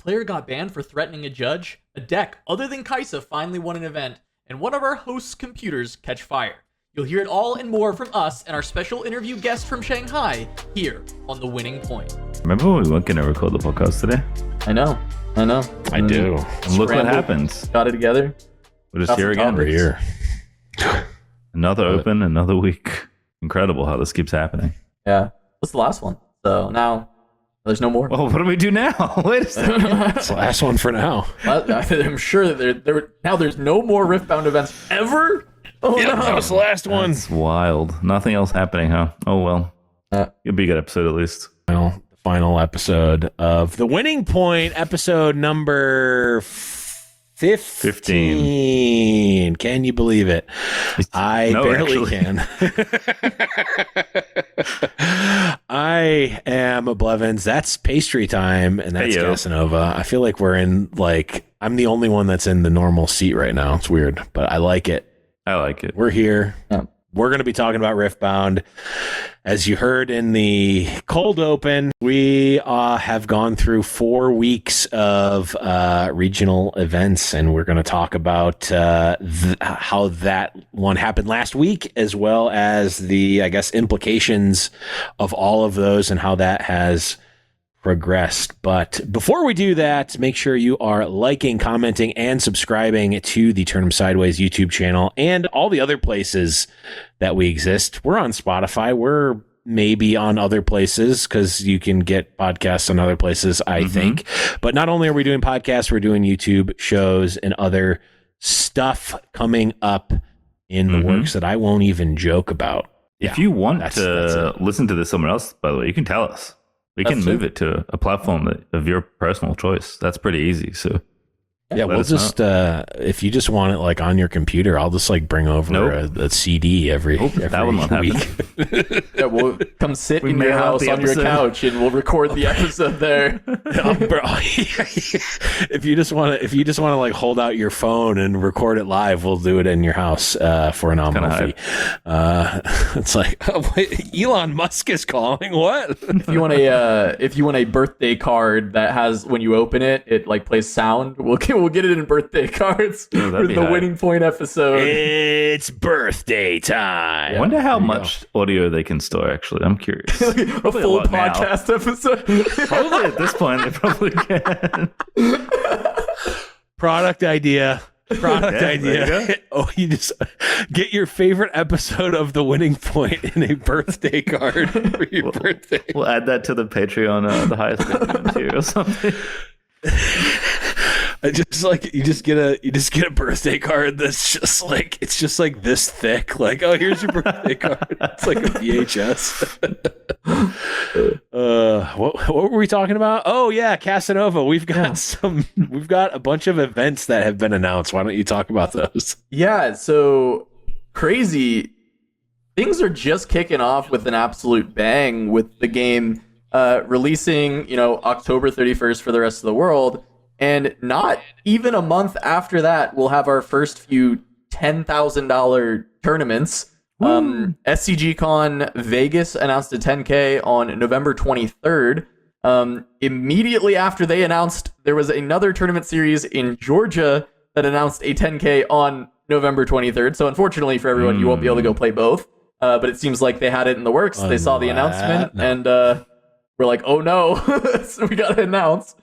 player got banned for threatening a judge, a deck other than Kaisa finally won an event, and one of our host's computers catch fire. You'll hear it all and more from us and our special interview guest from Shanghai here on The Winning Point. Remember when we weren't going to record the podcast today? I know. I do. And look what happens. Got it together. We're just here again. We're here. Another open, another week. Incredible how this keeps happening. Yeah. What's the last one? So now there's no more. Well, what do we do now? Wait a second. It's the last one for now. I'm sure that now there's no more Riftbound events ever. Oh, Yep, no. that was the last one. It's wild. Nothing else happening, huh? Oh, well. It'll be a good episode at least. Well, the final episode of The Winning Point, episode number 15. Can you believe it? I barely can. I am Blevins. That's pastry time, and that's Casanova. I feel like we're in, I'm the only one that's in the normal seat right now. It's weird, but I like it. I like it. We're here. Yeah. We're going to be talking about Riftbound. As you heard in the cold open, we have gone through 4 weeks of regional events, and we're going to talk about how that one happened last week, as well as the, implications of all of those and how that has progressed. But before we do that, make sure you are liking, commenting, and subscribing to the Turn 'em Sideways YouTube channel and all the other places that we exist. We're on Spotify. We're maybe on other places because you can get podcasts on other places, I think. But not only are we doing podcasts, we're doing YouTube shows and other stuff coming up in the works that I won't even joke about. If you want to listen to this somewhere else, by the way, you can tell us. We can move it to a platform of your personal choice. That's pretty easy. So yeah, we'll just if you just want it on your computer, I'll just bring over a CD every week. Yeah, we'll come sit in your house on your couch and we'll record the episode there. If you just want to hold out your phone and record it live, we'll do it in your house for a nominal fee. It's wait, Elon Musk is calling. What? If you want a birthday card that has, when you open it, it plays sound. We'll get it in birthday cards for the Winning Point episode. It's birthday time. I wonder how much audio they can store, actually. I'm curious. a full podcast episode. Probably at this point, they probably can. Product idea. Oh, you just get your favorite episode of The Winning Point in a birthday card for your birthday. We'll add that to the Patreon, the highest Patreon tier or something. You just get a birthday card that's just it's just this thick. Here's your birthday card. It's like a VHS. What were we talking about? Oh yeah, Casanova. We've got a bunch of events that have been announced. Why don't you talk about those? Yeah, so crazy. Things are just kicking off with an absolute bang with the game releasing, October 31st for the rest of the world. And not even a month after that, we'll have our first few $10,000 tournaments. SCGCon Vegas announced a 10K on November 23rd. Immediately after they announced, there was another tournament series in Georgia that announced a 10K on November 23rd. So unfortunately for everyone, you won't be able to go play both. But it seems like they had it in the works. They saw the announcement and we're like, oh no, so we got to announce.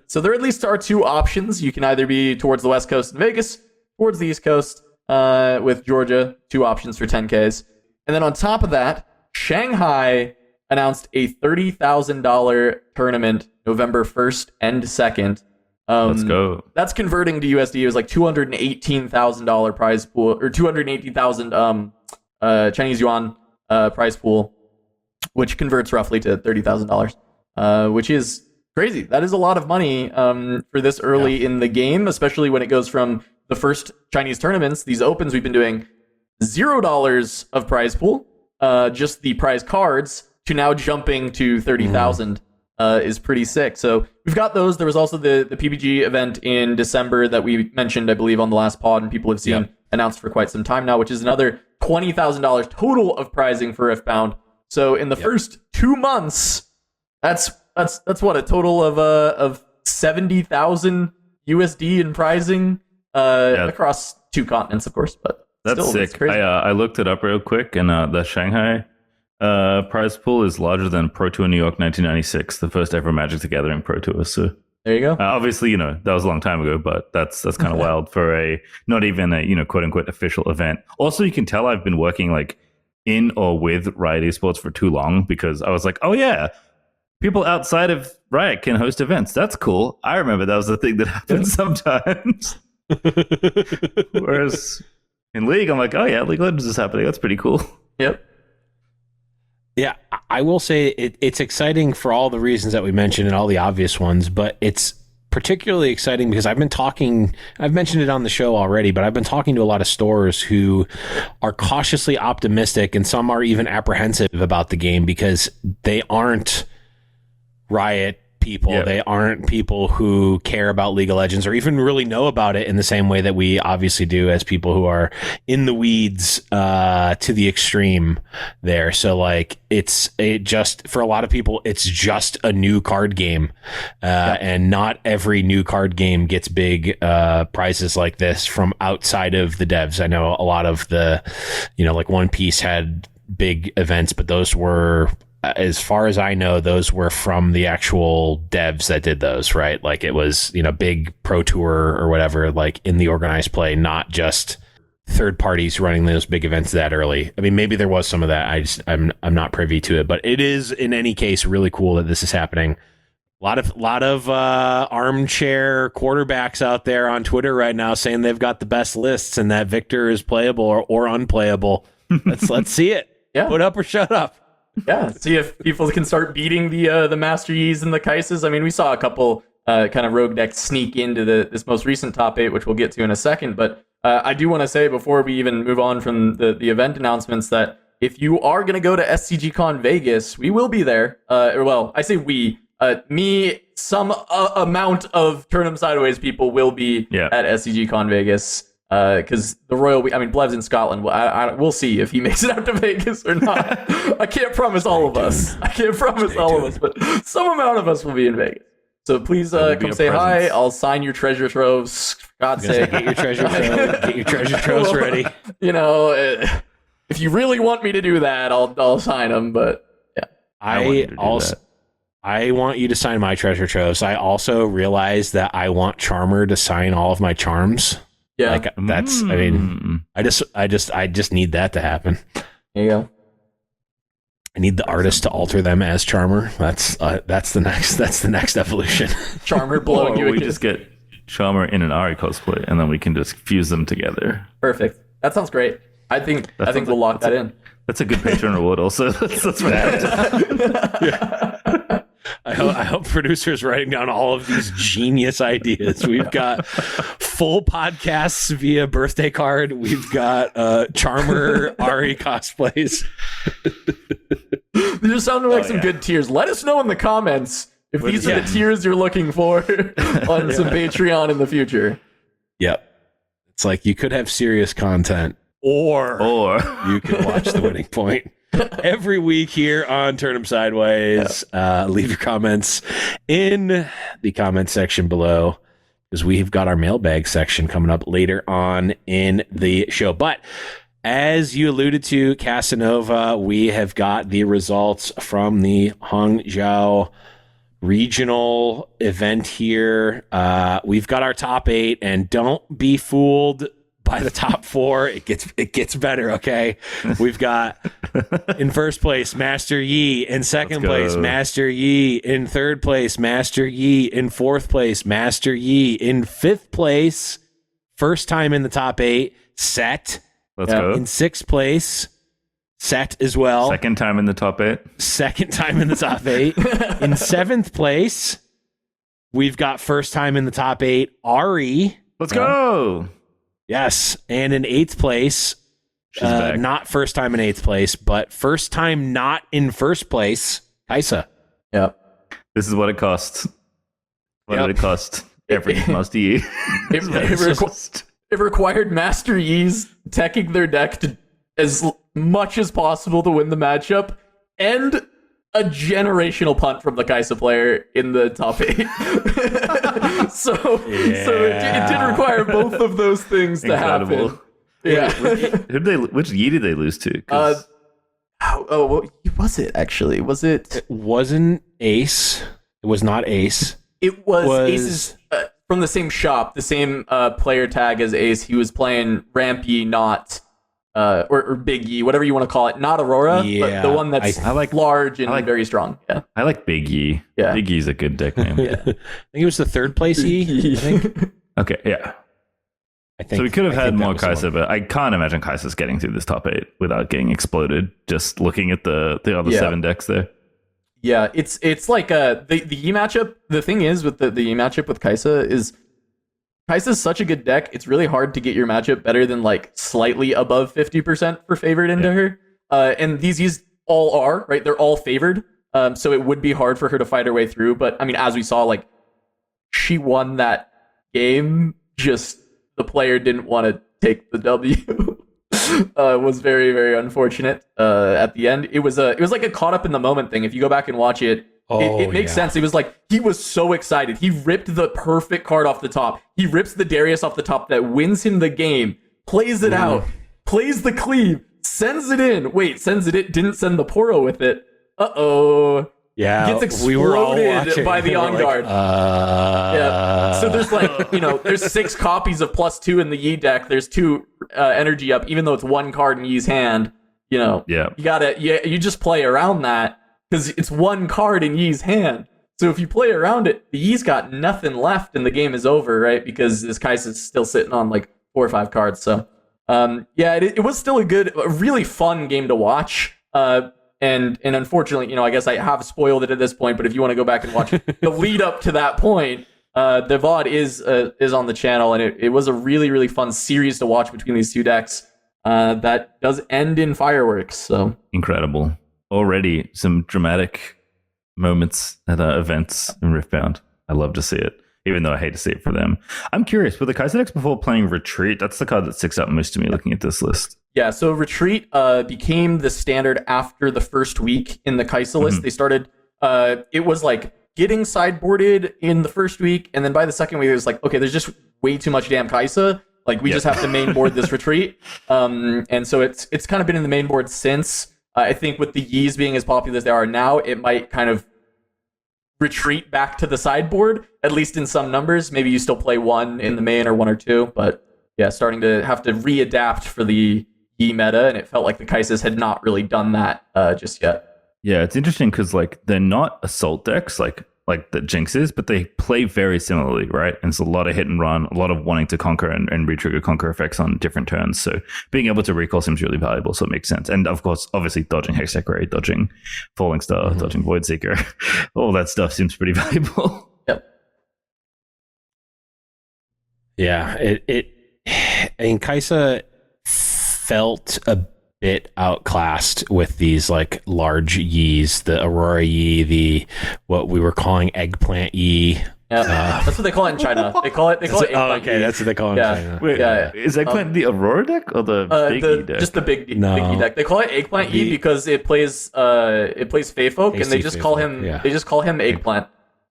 So there at least are two options. You can either be towards the West Coast in Vegas, towards the East Coast with Georgia, 2 options for 10Ks. And then on top of that, Shanghai announced a $30,000 tournament November 1st and 2nd. Let's go. That's converting to USD. It was $218,000 prize pool, or 218,000 Chinese yuan prize pool, which converts roughly to $30,000, which is crazy. That is a lot of money for this early in the game, especially when it goes from the first Chinese tournaments, these opens we've been doing, $0 of prize pool, just the prize cards, to now jumping to 30,000 is pretty sick. So we've got those. There was also the PBG event in December that we mentioned, I believe, on the last pod, and people have seen announced for quite some time now, which is another $20,000 total of prizing for Riftbound. So in the first 2 months, that's what, a total of 70,000 USD in prizing across 2 continents, of course. But that's still, sick. crazy. I looked it up real quick, and the Shanghai prize pool is larger than Pro Tour New York 1996, the first ever Magic the Gathering Pro Tour. So there you go. obviously, that was a long time ago, but that's kind of wild for a not even a quote unquote official event. Also, you can tell I've been working like in or with Riot Esports for too long, because I was like, oh yeah, people outside of Riot can host events. That's cool. I remember that was the thing that happened sometimes. Whereas in League, I'm like, oh yeah, League of Legends is happening. That's pretty cool. Yep. Yeah, I will say it's exciting for all the reasons that we mentioned and all the obvious ones, but it's particularly exciting because I've mentioned it on the show already, but I've been talking to a lot of stores who are cautiously optimistic, and some are even apprehensive about the game because they aren't Riot people. Yep. They aren't people who care about League of Legends or even really know about it in the same way that we obviously do as people who are in the weeds to the extreme there. So like just for a lot of people, it's just a new card game. And not every new card game gets big prizes like this from outside of the devs. I know a lot of the, like One Piece had big events, but those were, as far as I know, those were from the actual devs that did those, right? Like it was, big pro tour or whatever, like in the organized play, not just third parties running those big events that early. I mean, maybe there was some of that. I'm not privy to it, but it is in any case really cool that this is happening. A lot of armchair quarterbacks out there on Twitter right now saying they've got the best lists and that Victor is playable or unplayable. Let's see it. Yeah. Put up or shut up. Yeah, see if people can start beating the Master Yi's and the Kai'Sas. I mean, we saw a couple kind of rogue decks sneak into this most recent top 8, which we'll get to in a second. But I do want to say, before we even move on from the event announcements, that if you are going to go to SCGCon Vegas, we will be there. Well, I say we. Me, some amount of Turnham Sideways people will be at SCGCon Vegas. Because the Blev's in Scotland. We'll see if he makes it out to Vegas or not. I can't promise all of us. But some amount of us will be in Vegas. So please come say hi. I'll sign your treasure troves. For God's sake, get your treasure troves ready. If you really want me to do that, I'll sign them. But yeah, I want you to sign my treasure troves. I also realized that I want Charmer to sign all of my charms. Yeah, like that's. I mean, I just need that to happen. There you go. I need the artist to alter them as Charmer. That's the next evolution. Charmer blowing you. We just get Charmer in an Ahri cosplay, and then we can just fuse them together. Perfect. That sounds great. I think we'll lock that in. That's a good Patreon reward. Also, that's what yeah. I hope producers writing down all of these genius ideas. We've got full podcasts via birthday card. We've got Charmer Ahri cosplays. These are sounding like some good tiers. Let us know in the comments if these are the tiers you're looking for on some Patreon in the future. Yep. It's like you could have serious content or you could watch The Winning Point. Every week here on Turn 'em Sideways. Leave your comments in the comment section below, because we've got our mailbag section coming up later on in the show. But as you alluded to, Casanova, we have got the results from the Hangzhou regional event here. We've got our top 8, and don't be fooled by the top 4. It gets better, okay? We've got in first place Master Yi, in second place Master Yi, in third place Master Yi, in fourth place Master Yi, in fifth place, first time in the top 8, Set. Let's go. In sixth place, Set as well. Second time in the top 8. Second time in the top 8. In seventh place, we've got first time in the top 8, Ahri. Let's go. Yes, and in 8th place, not first time in 8th place, but first time not in first place, Kai'Sa. Yep. This is what it costs. What did it cost? Every Master Yi. It required Master Yi's teching their deck to as much as possible to win the matchup, and a generational punt from the Kai'Sa player in the top 8. So it did require both of those things to happen. Yeah. Which Yi did they lose to? What was it actually? Was it? It wasn't Ace. It was not Ace. It was Ace's from the same shop, the same player tag as Ace. He was playing Ramp Yi, not or Big Yi, whatever you want to call it. Not Aurora, but the one that's large and very strong. Yeah, I like Big Yi. Yeah. Big Yi's a good deck name. I think it was the third place Yi. I think. Okay, yeah. So we could have had more Kai'Sa, but I can't imagine Kai'Sa's getting through this top 8 without getting exploded. Just looking at the other 7 decks there. Yeah, it's like the Yi matchup. The thing is with the Yi matchup with Kai'Sa is Kai'Sa's such a good deck. It's really hard to get your matchup better than like slightly above 50% for favored into her. And these Yis all are, right? They're all favored. So it would be hard for her to fight her way through. But I mean, as we saw, like she won that game. Just the player didn't want to take the W. Was very, very unfortunate at the end. It was like a caught up in the moment thing. If you go back and watch it, it makes sense. It was like he was so excited. He ripped the perfect card off the top. He rips the Darius off the top that wins him the game, plays it out, plays the cleave, sends it in. Wait, sends it in, didn't send the Poro with it. Uh-oh. Yeah, gets exploded by the on guard. Yeah. So there's like, there's 6 copies of +2 in the Yi deck. There's 2 energy up, even though it's 1 card in Yi's hand. You just play around that because it's 1 card in Yi's hand. So if you play around it, the Yi's got nothing left and the game is over, right? Because this Kai'Sa's still sitting on like 4 or 5 cards. So it was still a really fun game to watch. And unfortunately, I guess I have spoiled it at this point, but if you want to go back and watch the lead up to that point, the VOD is on the channel, and it was a really, really fun series to watch between these 2 decks that does end in fireworks. So incredible. Already some dramatic moments at events in Riftbound. I love to see it, even though I hate to see it for them. I'm curious, with the Kai'Sa decks before playing Retreat, that's the card that sticks out most to me looking at this list. Yeah, so Retreat became the standard after the first week in the Kai'Sa list. They started, it was like getting sideboarded in the first week, and then by the second week, it was like, okay, there's just way too much damn Kai'Sa. Like, we just have to main board this Retreat. And so it's kind of been in the main board since. I think with the Yis being as popular as they are now, it might kind of retreat back to the sideboard, at least in some numbers. Maybe you still play 1 in the main or 1 or 2, but yeah, starting to have to readapt for the Yi meta, and it felt like the Kai'Sas had not really done that just yet. Yeah, it's interesting because like they're not assault decks like the Jinx is, but they play very similarly, right? And it's a lot of hit and run, a lot of wanting to conquer and re-trigger conquer effects on different turns. So being able to recall seems really valuable, so it makes sense. And of course, obviously dodging Hextech Ray, dodging Falling Star, dodging Void Seeker, all that stuff seems pretty valuable. Yep. Yeah, and Kai'Sa felt a bit outclassed with these like large Yis, the Aurora Yi, what we were calling Eggplant Yi. Yeah, that's what they call it in China. They call it Eggplant Yi. That's what they call it in China. Wait, is Eggplant the Aurora deck or the Big Yi deck? Just the Big Yi deck. They call it Eggplant Yi because it plays Fey Folk, and they just call him Eggplant.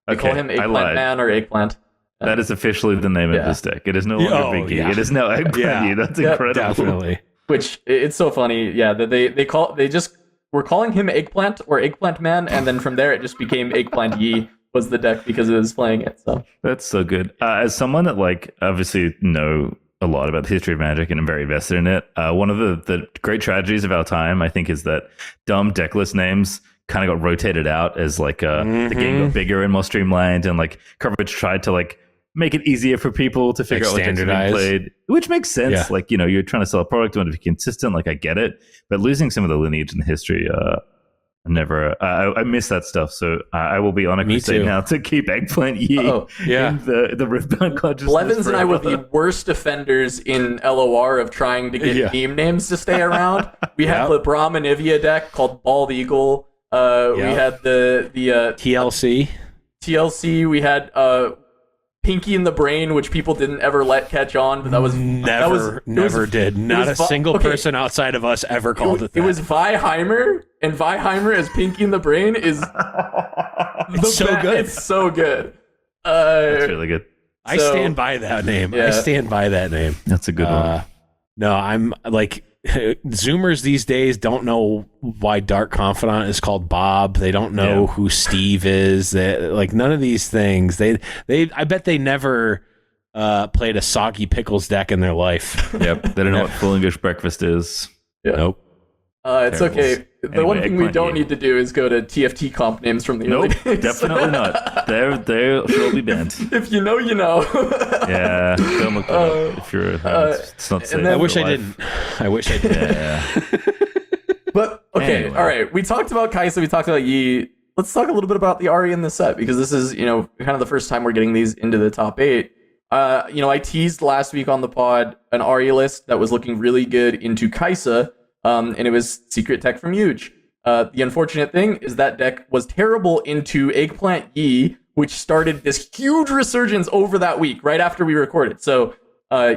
They call him Eggplant Man or Eggplant. That is officially the name of this deck. It is no longer Big Yi. It is now Eggplant Yi. That's incredible. Definitely. Which it's so funny, yeah. That they just were calling him Eggplant or Eggplant Man, and then from there it just became Eggplant Yi was the deck because it was playing it. So that's so good. As someone that like obviously know a lot about the history of Magic and I'm very invested in it, one of the great tragedies of our time, I think, is that dumb decklist names kind of got rotated out as like the game got bigger and more streamlined, and like coverage tried to like make it easier for people to figure out what decks are being played, which makes sense. Yeah. Like, you're trying to sell a product, you want to be consistent. Like, I get it, but losing some of the lineage and the history, I miss that stuff. So I will be on a crusade now to keep Eggplant Yi in the Riftbound consciousness. Blevins and I were the worst offenders in LOR of trying to get team names to stay around. We had the Brahmin Ivia deck called Bald Eagle. We had the TLC. We had Pinky in the Brain, which people didn't ever let catch on, but that was never did. Not a single person outside of us ever called it that. It was Vieheimer, and Vieheimer as Pinky in the Brain is so good. It's so good. That's really good. I stand by that name. Yeah. I stand by that name. That's a good one. No, I'm like Zoomers these days don't know why Dark Confidant is called Bob. They don't know who Steve is. Like none of these things. I bet they never played a soggy pickles deck in their life. Yep. They don't know what full English breakfast is. Yeah. Nope. It's okay. The Anyway, one thing we Eggplant, don't need to do is go to TFT comp names from the early days. Definitely not. They'll be banned. If you know, you know. Yeah, don't look that up if you're. It's not safe. then- I wish for I life. didn't. I wish I did. Yeah. But okay, Anyway. all right. We talked about Kaisa. We talked about Yi. Let's talk a little bit about the Ahri in this set because this is, kind of the first time we're getting these into the top 8. I teased last week on the pod an Ahri list that was looking really good into Kaisa, and it was Secret Tech from Yuuj. The unfortunate thing is that deck was terrible into Eggplant Yi, which started this huge resurgence over that week, right after we recorded. So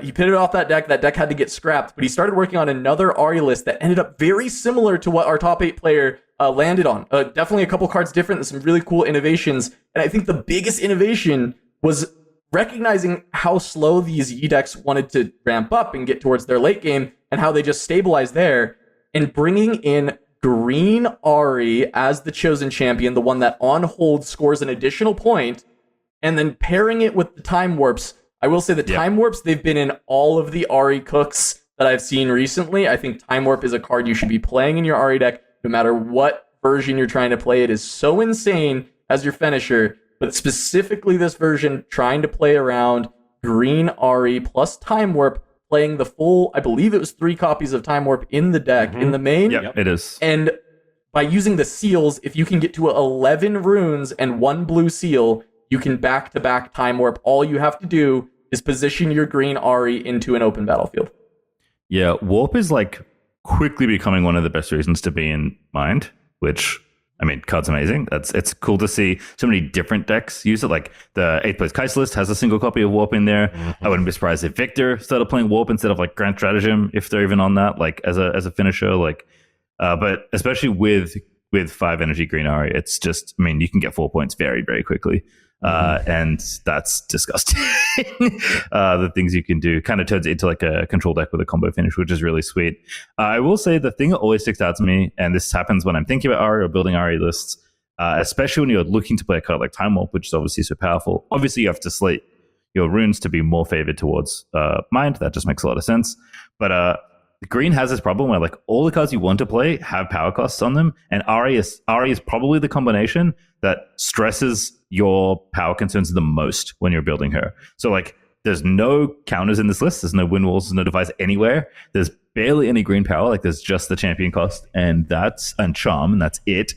he pitted off that deck. That deck had to get scrapped, but he started working on another Ahri list that ended up very similar to what our top 8 player landed on. Definitely a couple cards different and some really cool innovations. And I think the biggest innovation was recognizing how slow these Yi decks wanted to ramp up and get towards their late game and how they just stabilized there, and bringing in green Ahri as the chosen champion, the one that on hold scores an additional point, and then pairing it with the time warps. I will say the time warps, they've been in all of the Ahri cooks that I've seen recently. I think time warp is a card you should be playing in your Ahri deck, no matter what version you're trying to play. It is so insane as your finisher, but specifically this version, trying to play around green Ahri plus time warp, playing the full, I believe it was 3 copies of time warp in the deck, in the main. Yep, it is. And by using the seals, if you can get to 11 runes and 1 blue seal, you can back-to-back time warp. All you have to do is position your green Ahri into an open battlefield. Yeah, warp is like quickly becoming one of the best reasons to be in mind, which, I mean, card's amazing. It's cool to see so many different decks use it. Like the 8th place Kaisa list has a single copy of warp in there. I wouldn't be surprised if Victor started playing warp instead of like Grand Stratagem, if they're even on that, like as a finisher. Like, but especially with 5 energy green Ahri, it's just, I mean, you can get 4 points very, very quickly. And that's disgusting. The things you can do kind of turns it into like a control deck with a combo finish, which is really sweet. I will say the thing that always sticks out to me, and this happens when I'm thinking about Ahri or building Ahri lists, especially when you're looking to play a card like Time Warp, which is obviously so powerful. Obviously, you have to slate your runes to be more favored towards Mind. That just makes a lot of sense. But Green has this problem where like all the cards you want to play have power costs on them, and Ahri is probably the combination that stresses your power concerns the most when you're building her. So like there's no counters in this list, there's no win walls, there's no device anywhere, there's barely any green power, like there's just the champion cost and charm, and that's it.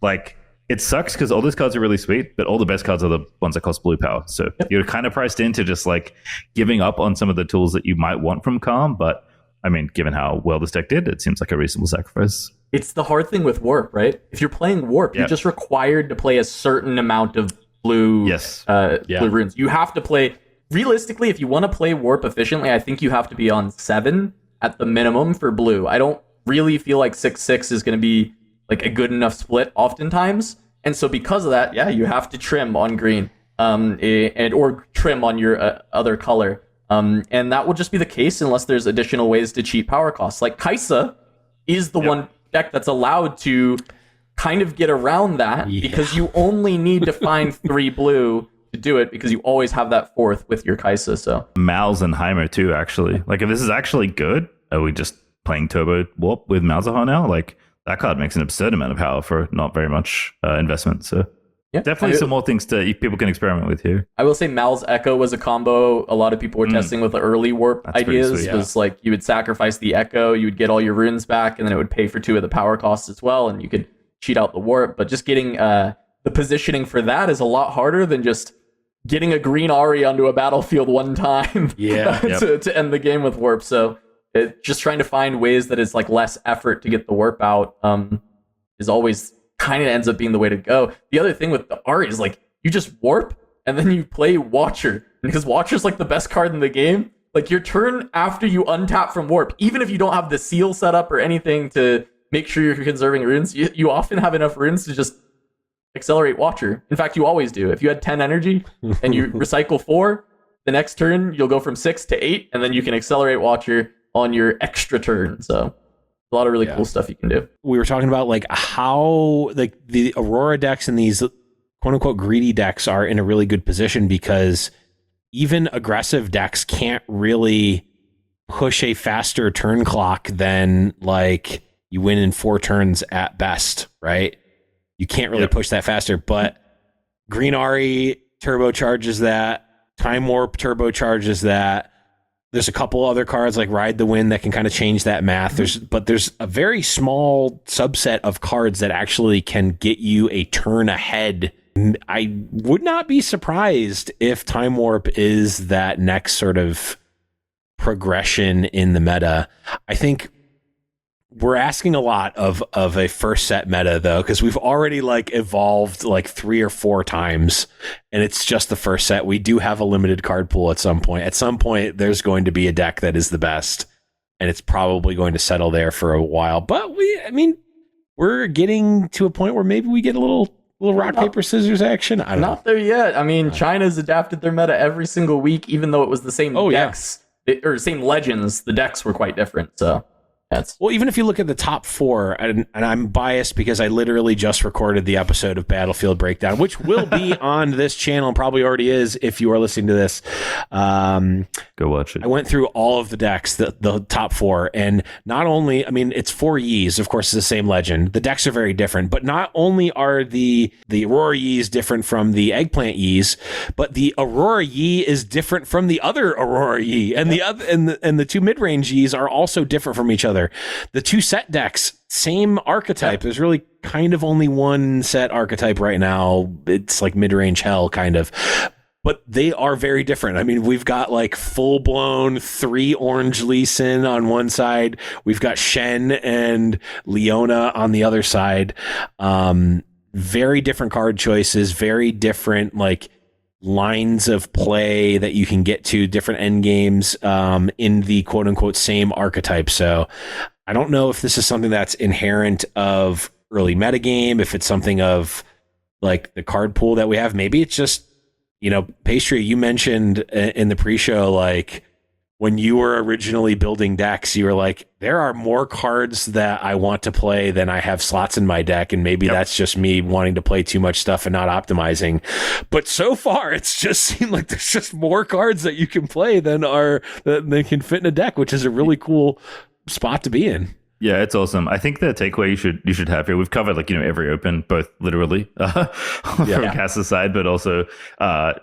Like it sucks because all those cards are really sweet, but all the best cards are the ones that cost blue power. So you're kind of priced into just like giving up on some of the tools that you might want from Calm, but I mean, given how well this deck did, it seems like a reasonable sacrifice. It's the hard thing with Warp, right? If you're playing Warp, you're just required to play a certain amount of blue, blue runes. You have to play, realistically, if you want to play Warp efficiently, I think you have to be on 7 at the minimum for blue. I don't really feel like 6/6 is going to be like a good enough split oftentimes. And so because of that, you have to trim on green or trim on your other color. And that will just be the case unless there's additional ways to cheat power costs. Like Kaisa is the one deck that's allowed to kind of get around that because you only need to find 3 blue to do it because you always have that 4th with your Kaisa. So Malzaheimer too, actually. Like if this is actually good, are we just playing Turbo Warp with Malzahar now? Like that card makes an absurd amount of power for not very much investment. So definitely some more things people can experiment with here. I will say Mal's Echo was a combo a lot of people were testing with the early Warp That's ideas. pretty sweet, was like you would sacrifice the Echo, you would get all your runes back, and then it would pay for 2 of the power costs as well, and you could cheat out the Warp. But just getting the positioning for that is a lot harder than just getting a green Ahri onto a battlefield one time to end the game with Warp. So just trying to find ways that is like less effort to get the Warp out is always kind of ends up being the way to go. The other thing with the Ahri is like you just warp and then you play Watcher, because Watcher's like the best card in the game. Like your turn after you untap from warp, even if you don't have the seal set up or anything to make sure you're conserving runes, you often have enough runes to just accelerate Watcher. In fact, you always do. If you had 10 energy and you recycle 4, the next turn you'll go from 6 to 8, and then you can accelerate Watcher on your extra turn. So a lot of really cool stuff you can do. We were talking about like how like the Aurora decks and these quote unquote greedy decks are in a really good position because even aggressive decks can't really push a faster turn clock than like you win in 4 turns at best, right? You can't really push that faster, but Green Ahri turbocharges that, Time Warp turbocharges that. There's a couple other cards like Ride the Wind that can kind of change that math. There's a very small subset of cards that actually can get you a turn ahead. I would not be surprised if Time Warp is that next sort of progression in the meta. I think we're asking a lot of a first set meta though, because we've already like evolved like 3 or 4 times and it's just the first set. We do have a limited card pool at some point. At some point there's going to be a deck that is the best and it's probably going to settle there for a while. But we're getting to a point where maybe we get a little rock, paper, scissors action. I don't know. Not there yet. I mean, China's adapted their meta every single week, even though it was the same decks or same legends. The decks were quite different. So well, even if you look at the top 4, and I'm biased because I literally just recorded the episode of Battlefield Breakdown, which will be on this channel and probably already is if you are listening to this. Go watch it. I went through all of the decks, the top 4, and not only, I mean, it's 4 Yis, of course, it's the same legend. The decks are very different, but not only are the Aurora Yis different from the Eggplant Yis, but the Aurora Yi is different from the other Aurora Yi, and the 2 mid-range Yis are also different from each other. The 2 set decks, same archetype. There's really kind of only one set archetype right now. It's like mid-range hell, kind of. But they are very different. I mean, we've got like full-blown 3 orange Lee Sin on one side. We've got Shen and Leona on the other side. Very different card choices, very different like lines of play that you can get to, different end games in the quote unquote same archetype. So I don't know if this is something that's inherent of early metagame, if it's something of like the card pool that we have. Maybe it's just, Pastry, you mentioned in the pre-show, like when you were originally building decks, you were like, there are more cards that I want to play than I have slots in my deck. And maybe that's just me wanting to play too much stuff and not optimizing. But so far, it's just seemed like there's just more cards that you can play than can fit in a deck, which is a really cool spot to be in. Yeah, it's awesome. I think the takeaway you should have here, we've covered every open, both literally from Cass's side, but also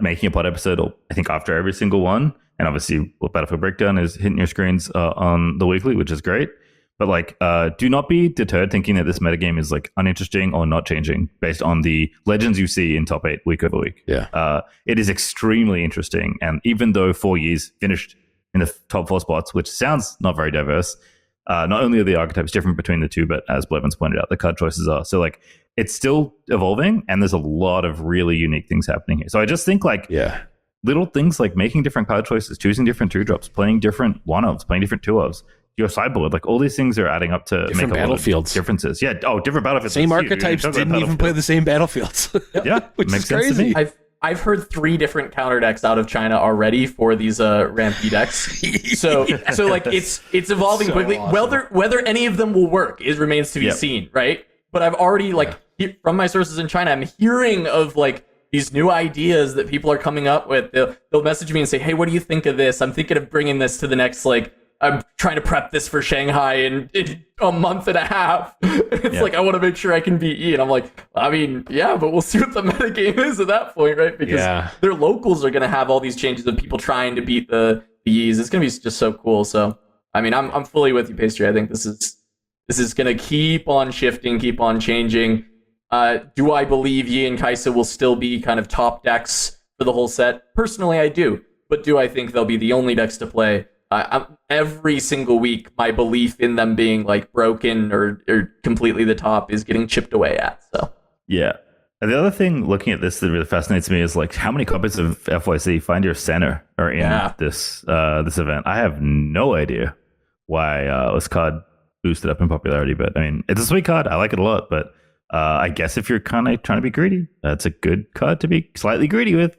making a pod episode, I think after every single one. And obviously, Battlefield Breakdown is hitting your screens on the weekly, which is great. But do not be deterred thinking that this metagame is uninteresting or not changing based on the legends you see in top 8 week over week. Yeah, it is extremely interesting. And even though 4 years finished in the top 4 spots, which sounds not very diverse, not only are the archetypes different between the 2, but as Blevins pointed out, the card choices are. So it's still evolving, and there's a lot of really unique things happening here. So I just think little things like making different card choices, choosing different 2-drops, playing different 1-ofs, playing different 2-ofs, your sideboard, all these things are adding up to different make a battlefields. Lot of differences. Yeah. Oh, different battlefields. Same archetypes didn't even play the same battlefields. Yeah, which makes is sense crazy. to me. I've heard 3 different counter decks out of China already for these rampy decks. So it's evolving So quickly. awesome. Whether any of them will work remains to be seen, right? But I've already from my sources in China, I'm hearing of these new ideas that people are coming up with. They'll message me and say, "Hey, what do you think of this? I'm thinking of bringing this to the next I'm trying to prep this for Shanghai in a month and a half." It's I want to make sure I can beat E. And I'm but we'll see what the metagame is at that point, right? Because their locals are going to have all these changes of people trying to beat the E's. It's going to be just so cool. So, I'm fully with you, Pastry. I think this is going to keep on shifting, keep on changing. Do I believe Yi and Kaisa will still be kind of top decks for the whole set? Personally, I do. But do I think they'll be the only decks to play? Every single week, my belief in them being broken or completely the top is getting chipped away at. So yeah. And the other thing looking at this that really fascinates me is how many copies of FYC Find Your Center are in this event. I have no idea why this card boosted up in popularity, but it's a sweet card. I like it a lot, but I guess if you're kind of trying to be greedy, that's a good card to be slightly greedy with.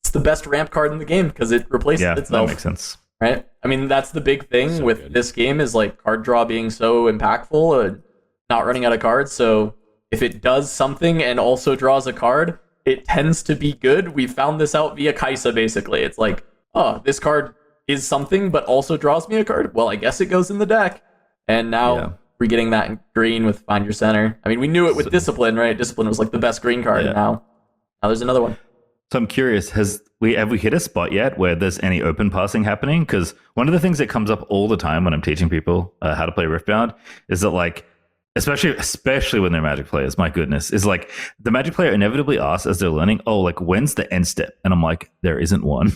it's the best ramp card in the game because it replaces Yeah, itself. that makes sense. Right? I mean, that's the big thing So with good. this game is like card draw being so impactful and not running out of cards. So if it does something and also draws a card, it tends to be good. We found this out via Kaisa, basically. It's like, oh, this card is something, but also draws me a card. Well, I guess it goes in the deck. And now we're getting that in green with Find Your Center. I mean, we knew it with Discipline, right? Discipline was like the best green card. And now there's another one. So I'm curious, have we hit a spot yet where there's any open passing happening? Because one of the things that comes up all the time when I'm teaching people how to play Riftbound is that, like, especially when they're Magic players, my goodness, is like the Magic player inevitably asks as they're learning, oh, like, when's the end step? And I'm like, there isn't one.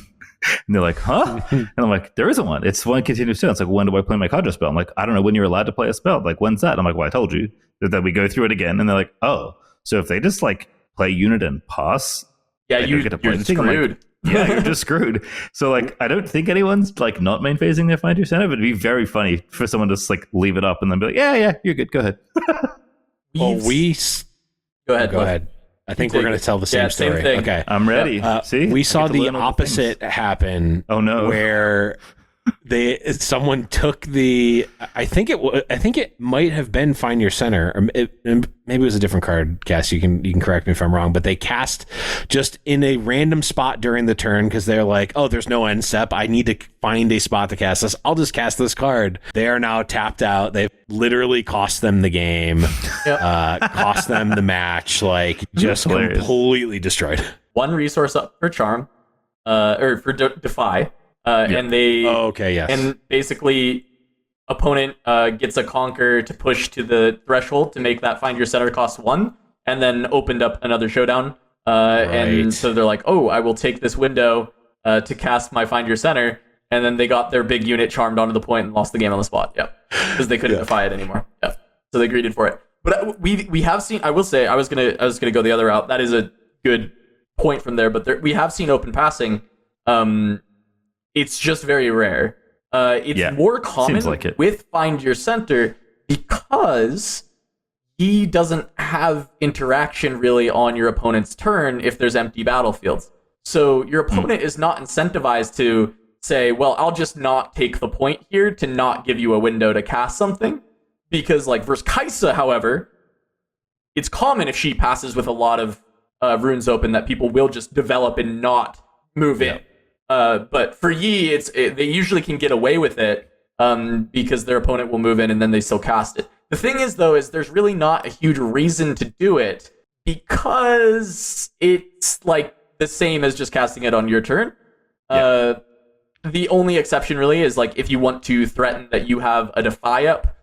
And they're like, huh? And I'm like, there isn't one. It's one continuous turn. It's like, when do I play my card draw spell? I'm like, I don't know when you're allowed to play a spell. Like, when's that? I'm like, well, I told you. Then we go through it again, and they're like, oh, so if they just like play unit and pass, Yeah, I don't you're get to play the thing. I'm screwed. like, yeah, you're just screwed. So like, I don't think anyone's like not main phasing their Find Your Center, but it'd be very funny for someone to just like leave it up and then be like, yeah, you're good, go ahead. Well, Go ahead. Go ahead. I think we're going to tell the same same story. thing. Okay. I'm ready. See, we I saw get to the learn all opposite things. happen. Oh no! Where someone took the, I think it might have been Find Your Center, or maybe it was a different card. Cass, you can correct me if I'm wrong, but they cast just in a random spot during the turn because they're like, oh, there's no end step. I need to find a spot to cast this. I'll just cast this card. They are now tapped out. They've literally cost them the game, cost them the match, like just Hilarious. completely destroyed. One resource up for Charm, or for Defy. And they yes. and basically opponent gets a conquer to push to the threshold to make that Find Your Center cost 1, and then opened up another showdown. And so they're like, oh, I will take this window to cast my Find Your Center, and then they got their big unit charmed onto the point and lost the game on the spot. Yep, because they couldn't defy it anymore. Yep, so they greeted for it. But we have seen. I will say I was gonna go the other route. That is a good point from there. But we have seen open passing. It's just very rare. It's more common like with Find Your Center because he doesn't have interaction really on your opponent's turn if there's empty battlefields. So your opponent is not incentivized to say, well, I'll just not take the point here to not give you a window to cast something. Because like versus Kaisa, however, it's common if she passes with a lot of runes open that people will just develop and not move in. But for Yi, they usually can get away with it because their opponent will move in and then they still cast it. The thing is, though, is there's really not a huge reason to do it because it's like the same as just casting it on your turn. The only exception really is like if you want to threaten that you have a Defy up,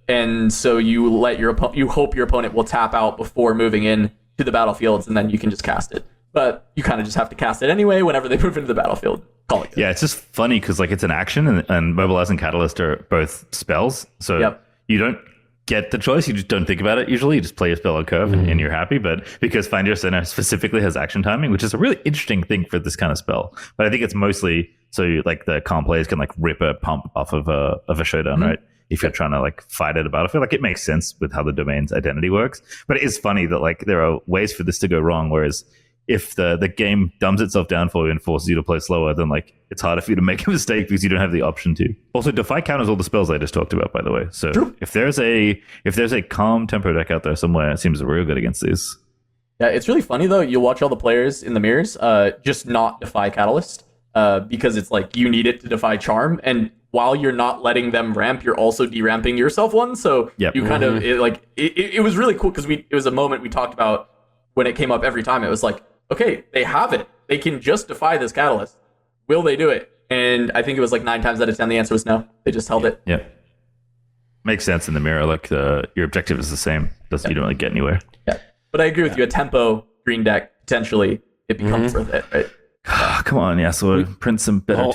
and so you let you hope your opponent will tap out before moving in to the battlefields, and then you can just cast it. But you kind of just have to cast it anyway whenever they move into the battlefield. Call it good. Yeah, it's just funny because like it's an action, and Mobilize and Catalyst are both spells. So you don't get the choice. You just don't think about it usually. You just play a spell on curve and you're happy. But because Find Your Center specifically has action timing, which is a really interesting thing for this kind of spell. But I think it's mostly so like the calm players can like rip a pump off of a showdown, right? If you're trying to like fight at a battlefield, like it makes sense with how the domain's identity works. But it is funny that like there are ways for this to go wrong, whereas if the game dumbs itself down for you and forces you to play slower, then like it's harder for you to make a mistake because you don't have the option to. Also, Defy counters all the spells I just talked about, by the way. So if there's a calm tempo deck out there somewhere, it seems real good against these. Yeah, it's really funny though. You'll watch all the players in the mirrors just not Defy Catalyst because it's like you need it to defy Charm, and while you're not letting them ramp, you're also deramping yourself one. So you kind of it was really cool because it was a moment we talked about when it came up every time. It was like, okay, they have it. They can just defy this catalyst. Will they do it? And I think it was like 9 times out of 10, the answer was no. They just held it. Yeah. Makes sense in the mirror. Like your objective is the same. You don't really get anywhere. Yeah. But I agree with you. A tempo green deck, potentially, it becomes worth it, right? Come on, yeah. So print some better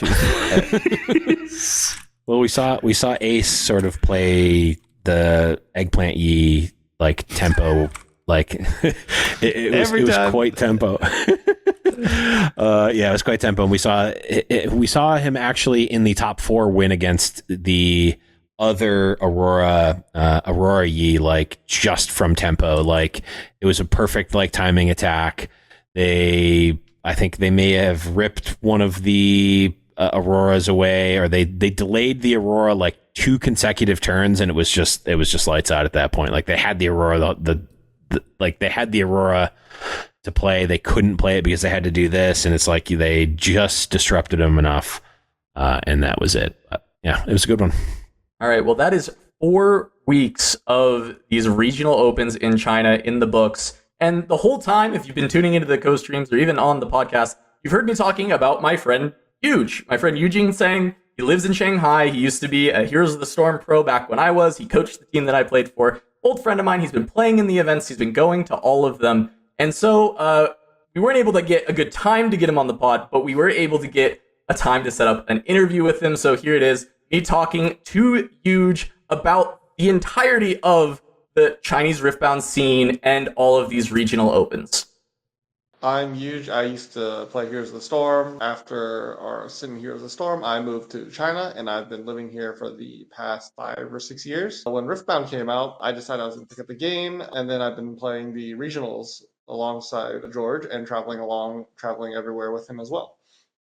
Well, we saw Ace sort of play the Eggplant Yi like tempo. Like it was quite tempo. It was quite tempo. And we saw him actually in the top 4 win against the other Aurora Yi, like just from tempo. Like it was a perfect like timing attack. They I think they may have ripped one of the auroras away, or they delayed the aurora like 2 consecutive turns, and it was just lights out at that point. Like they had the aurora, like they had the aurora to play, they couldn't play it because they had to do this, and it's like they just disrupted them enough, and that was it. But yeah, it was a good one. All right, well, that is 4 weeks of these regional opens in China in the books. And the whole time, if you've been tuning into the co-streams or even on the podcast, you've heard me talking about my friend Yuuj. My friend Eugene saying he lives in Shanghai. He used to be a Heroes of the Storm pro back when I was. He coached the team that I played for. Old friend of mine. He's been playing in the events. He's been going to all of them. And so we weren't able to get a good time to get him on the pod, but we were able to get a time to set up an interview with him. So here it is, me talking to Yuuj about the entirety of the Chinese Riftbound scene and all of these regional opens. I'm Yuuj. I used to play Heroes of the Storm. After our stint in Heroes of the Storm, I moved to China, and I've been living here for the past 5 or 6 years. When Riftbound came out, I decided I was going to pick up the game, and then I've been playing the regionals alongside George and traveling everywhere with him as well.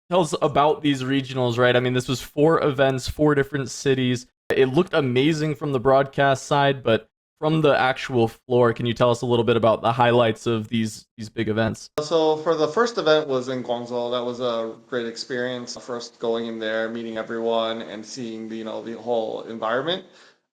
Tell us about these regionals, right? I mean, this was 4 events, 4 different cities. It looked amazing from the broadcast side, but from the actual floor, can you tell us a little bit about the highlights of these big events? So for the first event was in Guangzhou. That was a great experience. First going in there, meeting everyone, and seeing the whole environment.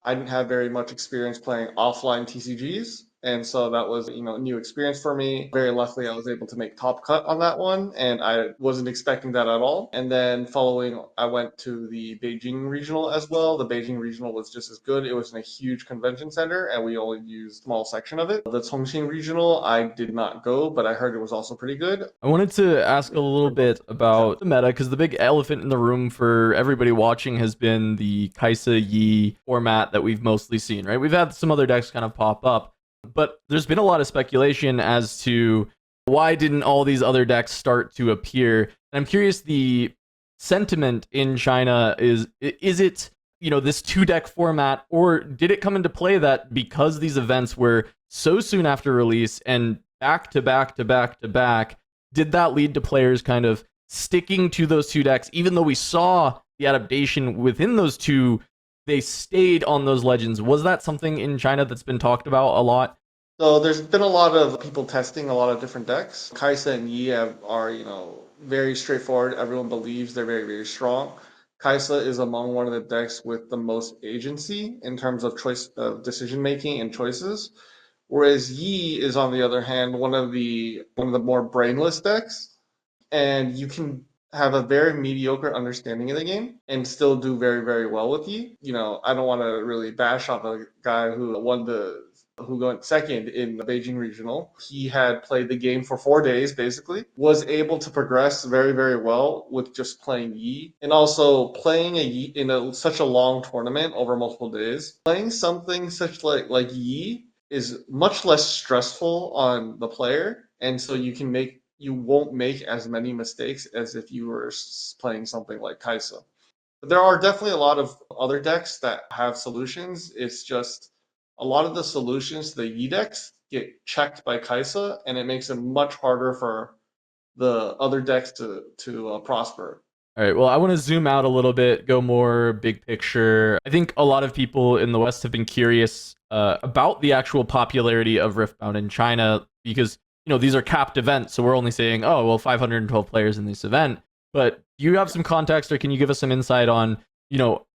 I didn't have very much experience playing offline TCGs, and so that was a new experience for me. Very luckily, I was able to make top cut on that one, and I wasn't expecting that at all. And then following, I went to the Beijing regional as well. The Beijing regional was just as good. It was in a huge convention center, and we only used a small section of it. The Chongqing regional, I did not go, but I heard it was also pretty good. I wanted to ask a little bit about the meta, because the big elephant in the room for everybody watching has been the Kaisa Yi format that we've mostly seen, right? We've had some other decks kind of pop up, but there's been a lot of speculation as to why didn't all these other decks start to appear. And I'm curious, the sentiment in China is it, this 2-deck format, or did it come into play that because these events were so soon after release and back to back to back to back, did that lead to players kind of sticking to those 2 decks, even though we saw the adaptation within those 2, they stayed on those legends? Was that something in China that's been talked about a lot? So there's been a lot of people testing a lot of different decks. Kaisa and Yi are very straightforward. Everyone believes they're very, very strong. Kaisa is among one of the decks with the most agency in terms of choice of decision making and choices, whereas Yi is, on the other hand, one of the more brainless decks, and you can have a very mediocre understanding of the game and still do very, very well with Yi. I don't want to really bash on the guy who went second in the Beijing regional. He had played the game for 4 days, basically, was able to progress very, very well with just playing Yi, and also playing a Yi in such a long tournament over multiple days. Playing something such like Yi is much less stressful on the player, and so you won't make as many mistakes as if you were playing something like Kaisa. But there are definitely a lot of other decks that have solutions. It's just a lot of the solutions to the Yi decks get checked by Kaisa, and it makes it much harder for the other decks to prosper. All right, well, I want to zoom out a little bit, go more big picture. I think a lot of people in the West have been curious about the actual popularity of Riftbound in China, because these are capped events, so we're only saying, 512 players in this event. But do you have some context, or can you give us some insight on,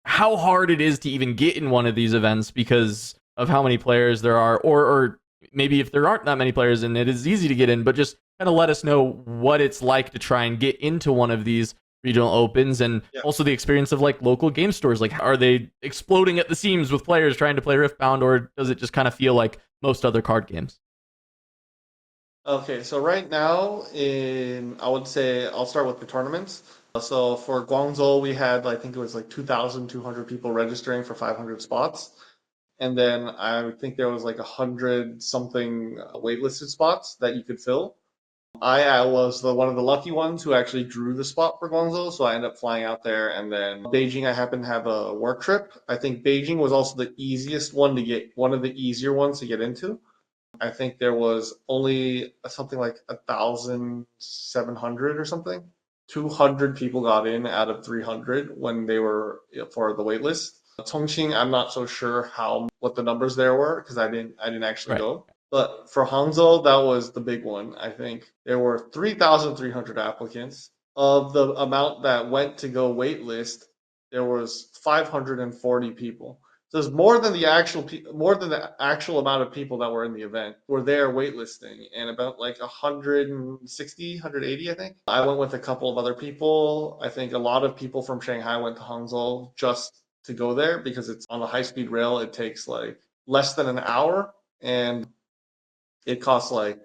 how hard it is to even get in one of these events because of how many players there are, or maybe if there aren't that many players and it is easy to get in, but just kind of let us know what it's like to try and get into one of these regional opens, and also the experience of like local game stores. Like, are they exploding at the seams with players trying to play Riftbound, or does it just kind of feel like most other card games? Okay, so right now I would say I'll start with the tournaments. So for Guangzhou, we had, I think it was like 2,200 people registering for 500 spots. And then I think there was like 100 something waitlisted spots that you could fill. I was one of the lucky ones who actually drew the spot for Guangzhou, so I ended up flying out there. And then Beijing, I happened to have a work trip. I think Beijing was also the easiest one to get, one of the easier ones to get into. I think there was only something like 1,700 or something. 200 people got in out of 300 when they were for the wait list. Chongqing, I'm not so sure what the numbers there were because I didn't actually Right. go. But for Hangzhou, that was the big one. I think there were 3,300 applicants. Of the amount that went to go wait list, there was 540 people. So it's more than the actual amount of people that were in the event were there waitlisting, and about like 160, 180, I think. I went with a couple of other people. I think a lot of people from Shanghai went to Hangzhou just to go there because it's on a high-speed rail. It takes like less than an hour, and it costs like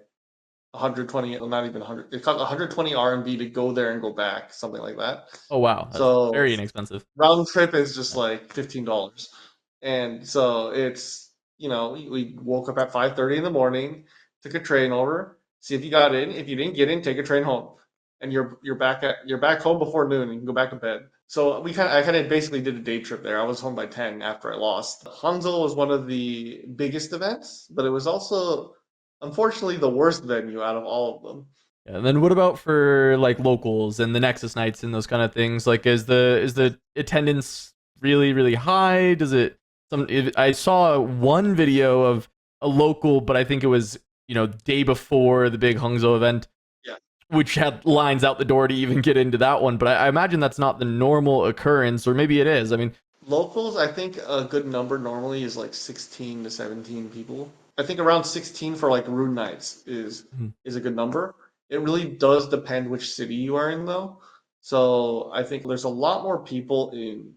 120, well, not even 100. It costs 120 RMB to go there and go back, something like that. Oh wow, that's So very inexpensive. round trip is just like $15. And so it's, we woke up at 5:30 in the morning, took a train over, see if you got in. If you didn't get in, take a train home. And you're back home before noon and you can go back to bed. So I kind of basically did a day trip there. I was home by 10 after I lost. Hangzhou was one of the biggest events, but it was also unfortunately the worst venue out of all of them. Yeah, and then what about for like locals and the Nexus nights and those kind of things? Like, is the attendance really really high? Does it? I saw one video of a local, but I think it was day before the big Hangzhou event, Yeah. which had lines out the door to even get into that one. But I imagine that's not the normal occurrence, or maybe it is. I mean, Locals, I think a good number normally is like 16 to 17 people. I think around 16 for like rune nights is a good number. It really does depend which city you are in though. So I think there's a lot more people in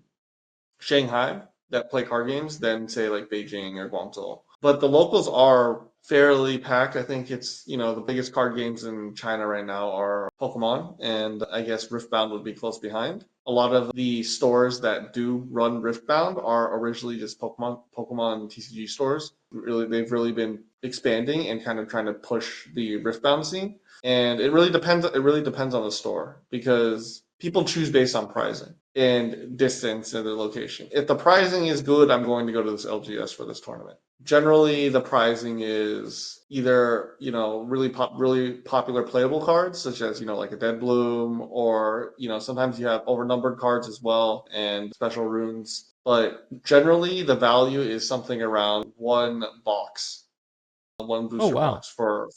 Shanghai that play card games than say like Beijing or Guangzhou. But the locals are fairly packed. I think it's, the biggest card games in China right now are Pokemon, and I guess Riftbound would be close behind. A lot of the stores that do run Riftbound are originally just Pokemon TCG stores. They've really been expanding and kind of trying to push the Riftbound scene. And it really depends on the store because people choose based on pricing and distance and the location. If the pricing is good, I'm going to go to this LGS for this tournament. Generally, the pricing is either really popular playable cards, such as like a Dead Bloom, or sometimes you have overnumbered cards as well and special runes. But generally, the value is something around one booster wow. box for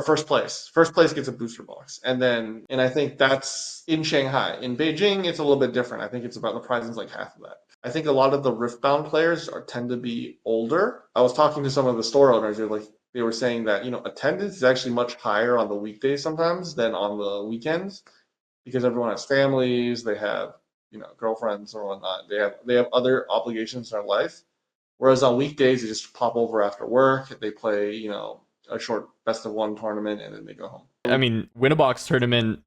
first place. First place gets a booster box. And I think that's in Shanghai. In Beijing, it's a little bit different. I think it's about the pricing's like half of that. I think a lot of the Riftbound players tend to be older. I was talking to some of the store owners. They were saying that attendance is actually much higher on the weekdays sometimes than on the weekends because everyone has families, they have girlfriends or whatnot. They have other obligations in their life. Whereas on weekdays, they just pop over after work. They play a short best of one tournament and then they go home. I mean, win a box tournament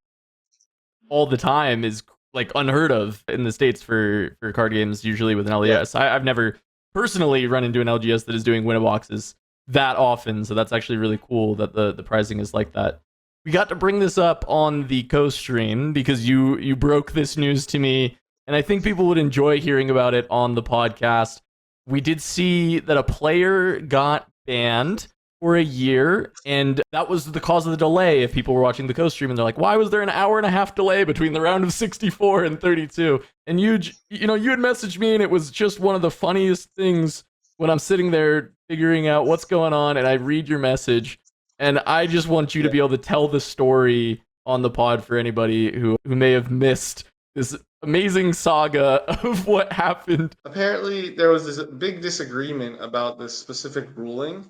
all the time is like unheard of in the States for card games, usually with an LGS. I've never personally run into an LGS that is doing win a boxes that often, so that's actually really cool that the pricing is like that. We got to bring this up on the co-stream because you broke this news to me, and I think people would enjoy hearing about it on the podcast. We did see that a player got banned for a year, and that was the cause of the delay. If people were watching the co-stream and they're like, why was there an hour and a half delay between the round of 64 and 32? And you had messaged me, and it was just one of the funniest things when I'm sitting there figuring out what's going on, and I read your message, and I just want you to be able to tell the story on the pod for anybody who may have missed this amazing saga of what happened. Apparently, there was this big disagreement about this specific ruling.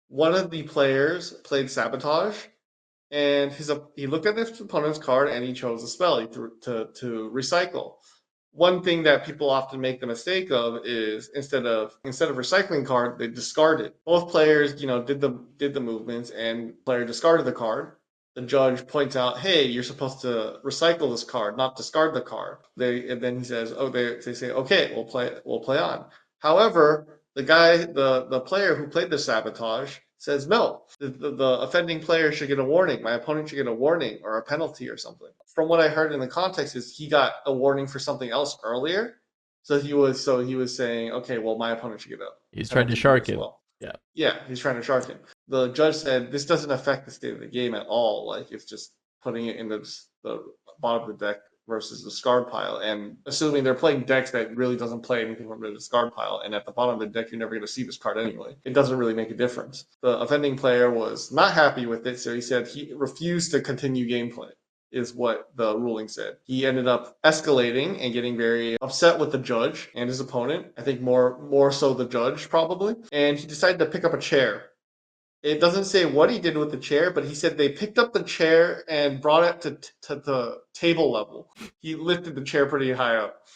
One of the players played Sabotage, and he looked at his opponent's card and he chose a spell to recycle. One thing that people often make the mistake of is instead of recycling card, they discard it. Both players, did the movements, and player discarded the card. The judge points out, "Hey, you're supposed to recycle this card, not discard the card." And then he says, "Oh," they say, "Okay, we'll play on." However, the player who played the Sabotage says, "No, the offending player should get a warning. My opponent should get a warning or a penalty or something." From what I heard in the context is he got a warning for something else earlier. So he was saying, "Okay, well, my opponent should get a He's trying to penalty shark as it. well." Yeah, he's trying to shark him. The judge said this doesn't affect the state of the game at all. Like it's just putting it in the bottom of the deck versus the discard pile, and assuming they're playing decks that really doesn't play anything from the discard pile, and at the bottom of the deck you're never going to see this card anyway. It doesn't really make a difference. The offending player was not happy with it, so he said he refused to continue gameplay. Is what the ruling said. He ended up escalating and getting very upset with the judge and his opponent. I think more so the judge probably. And he decided to pick up a chair. It doesn't say what he did with the chair, but he said they picked up the chair and brought it to the table level. He lifted the chair pretty high up.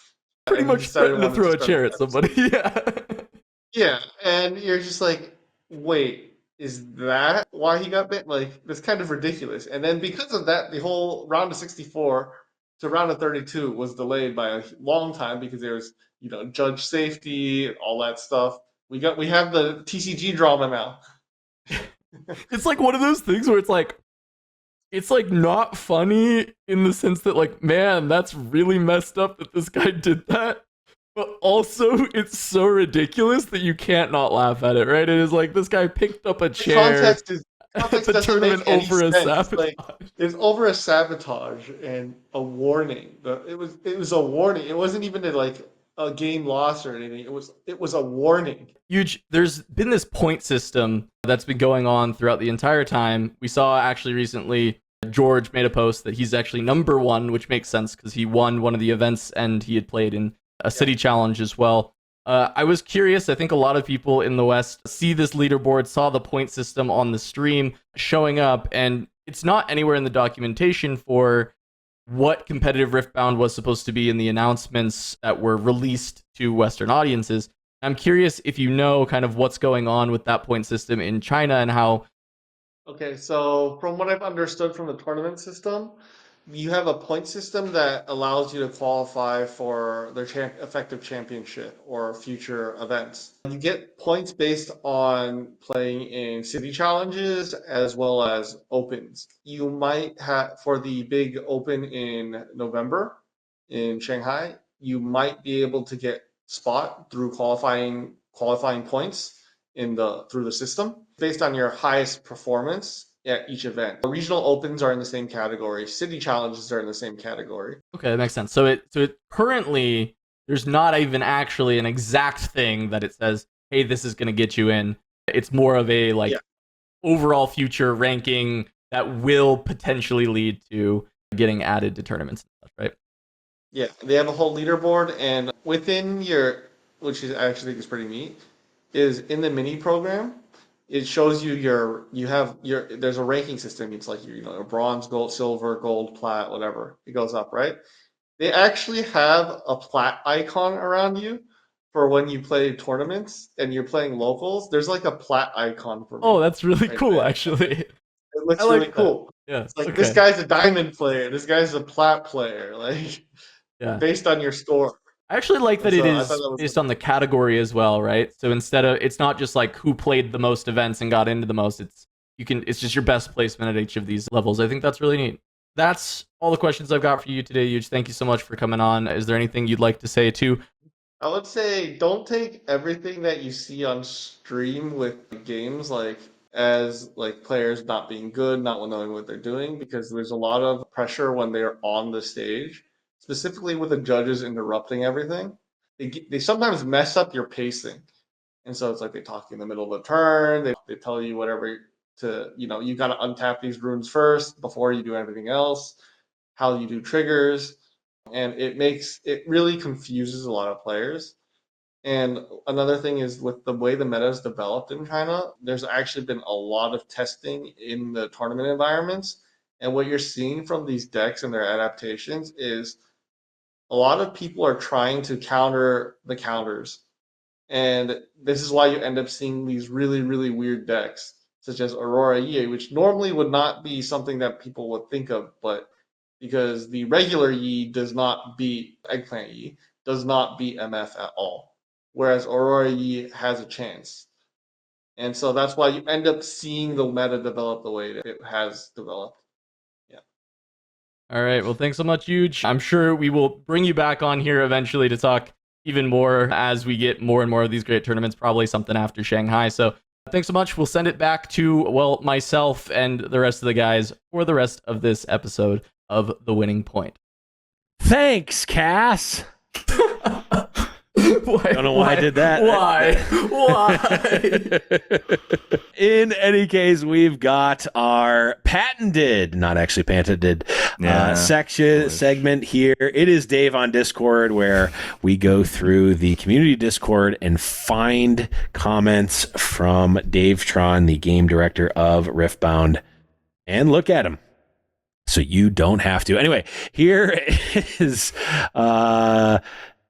Pretty And he much decided threatened to wanted throw a start chair the at episode. somebody. Yeah. Yeah, and you're just like, wait, is that why he got bit? Like, that's kind of ridiculous. And then because of that, the whole round of 64 to round of 32 was delayed by a long time because there's, judge safety and all that stuff. We have the TCG drama now. It's like one of those things where it's like not funny in the sense that like, man, that's really messed up that this guy did that. But also, it's so ridiculous that you can't not laugh at it, right? It is like this guy picked up a chair at Context the doesn't tournament make any over a sense. sabotage. Like, it's over a sabotage and a warning. It was a warning. It wasn't even a game loss or anything. It was a warning. Huge. There's been this point system that's been going on throughout the entire time. We saw actually recently George made a post that he's actually number one, which makes sense because he won one of the events and he had played in a city challenge as well. I was curious. I think a lot of people in the West see this leaderboard, saw the point system on the stream showing up, and it's not anywhere in the documentation for what competitive Riftbound was supposed to be in the announcements that were released to Western audiences. I'm curious if you know kind of what's going on with that point system in China and how. Okay, so from what I've understood from the tournament system, you have a point system that allows you to qualify for their effective championship or future events. You get points based on playing in city challenges as well as opens. You might have, for the big open in November in Shanghai, you might be able to get spot through qualifying points through the system based on your highest performance at each event. The regional opens are in the same category. City challenges are in the same category. Okay, that makes sense. So it currently there's not even actually an exact thing that it says, hey, this is going to get you in. It's more of a overall future ranking that will potentially lead to getting added to tournaments and stuff, right? Yeah, they have a whole leaderboard, and within which is I actually think is pretty neat, is in the mini program. It shows you there's a ranking system. It's like your bronze, gold, silver, gold, plat, whatever. It goes up, right? They actually have a plat icon around you for when you play tournaments and you're playing locals. There's like a plat icon for me. Oh, that's really right cool, there. actually. It looks I like really that. cool. Yeah, It's like okay. this guy's a diamond player, this guy's a plat player, like based on your score. I actually like that So it I is thought that was based on the category as well, right? So instead of it's not just like who played the most events and got into the most, it's just your best placement at each of these levels. I think that's really neat. That's all the questions I've got for you today, Yuuj. Thank you so much for coming on. Is there anything you'd like to say too? I would say don't take everything that you see on stream with games as players not being good, not knowing what they're doing, because there's a lot of pressure when they're on the stage, specifically with the judges interrupting everything. They sometimes mess up your pacing. And so it's like they talk in the middle of the turn, they tell you whatever you got to untap these runes first before you do everything else, how you do triggers. And it really confuses a lot of players. And another thing is with the way the meta is developed in China, there's actually been a lot of testing in the tournament environments. And what you're seeing from these decks and their adaptations is a lot of people are trying to counter the counters. And this is why you end up seeing these really, really weird decks, such as Aurora Yi, which normally would not be something that people would think of, but because the regular Yi does not beat Eggplant Yi, does not beat MF at all. Whereas Aurora Yi has a chance. And so that's why you end up seeing the meta develop the way that it has developed. Yeah. All right. Well, thanks so much, Yuuj. I'm sure we will bring you back on here eventually to talk even more as we get more and more of these great tournaments, probably something after Shanghai. So Thanks so much. We'll send it back to, well, myself and the rest of the guys for the rest of this episode of The Winning Point. Thanks, Cass. Don't know why I did that. Why? In any case, we've got our patented, not actually patented, segment here. It is Dave on Discord, where we go through the community Discord and find comments from Dave Tron, the game director of Riftbound, and look at them. So you don't have to. Anyway, here is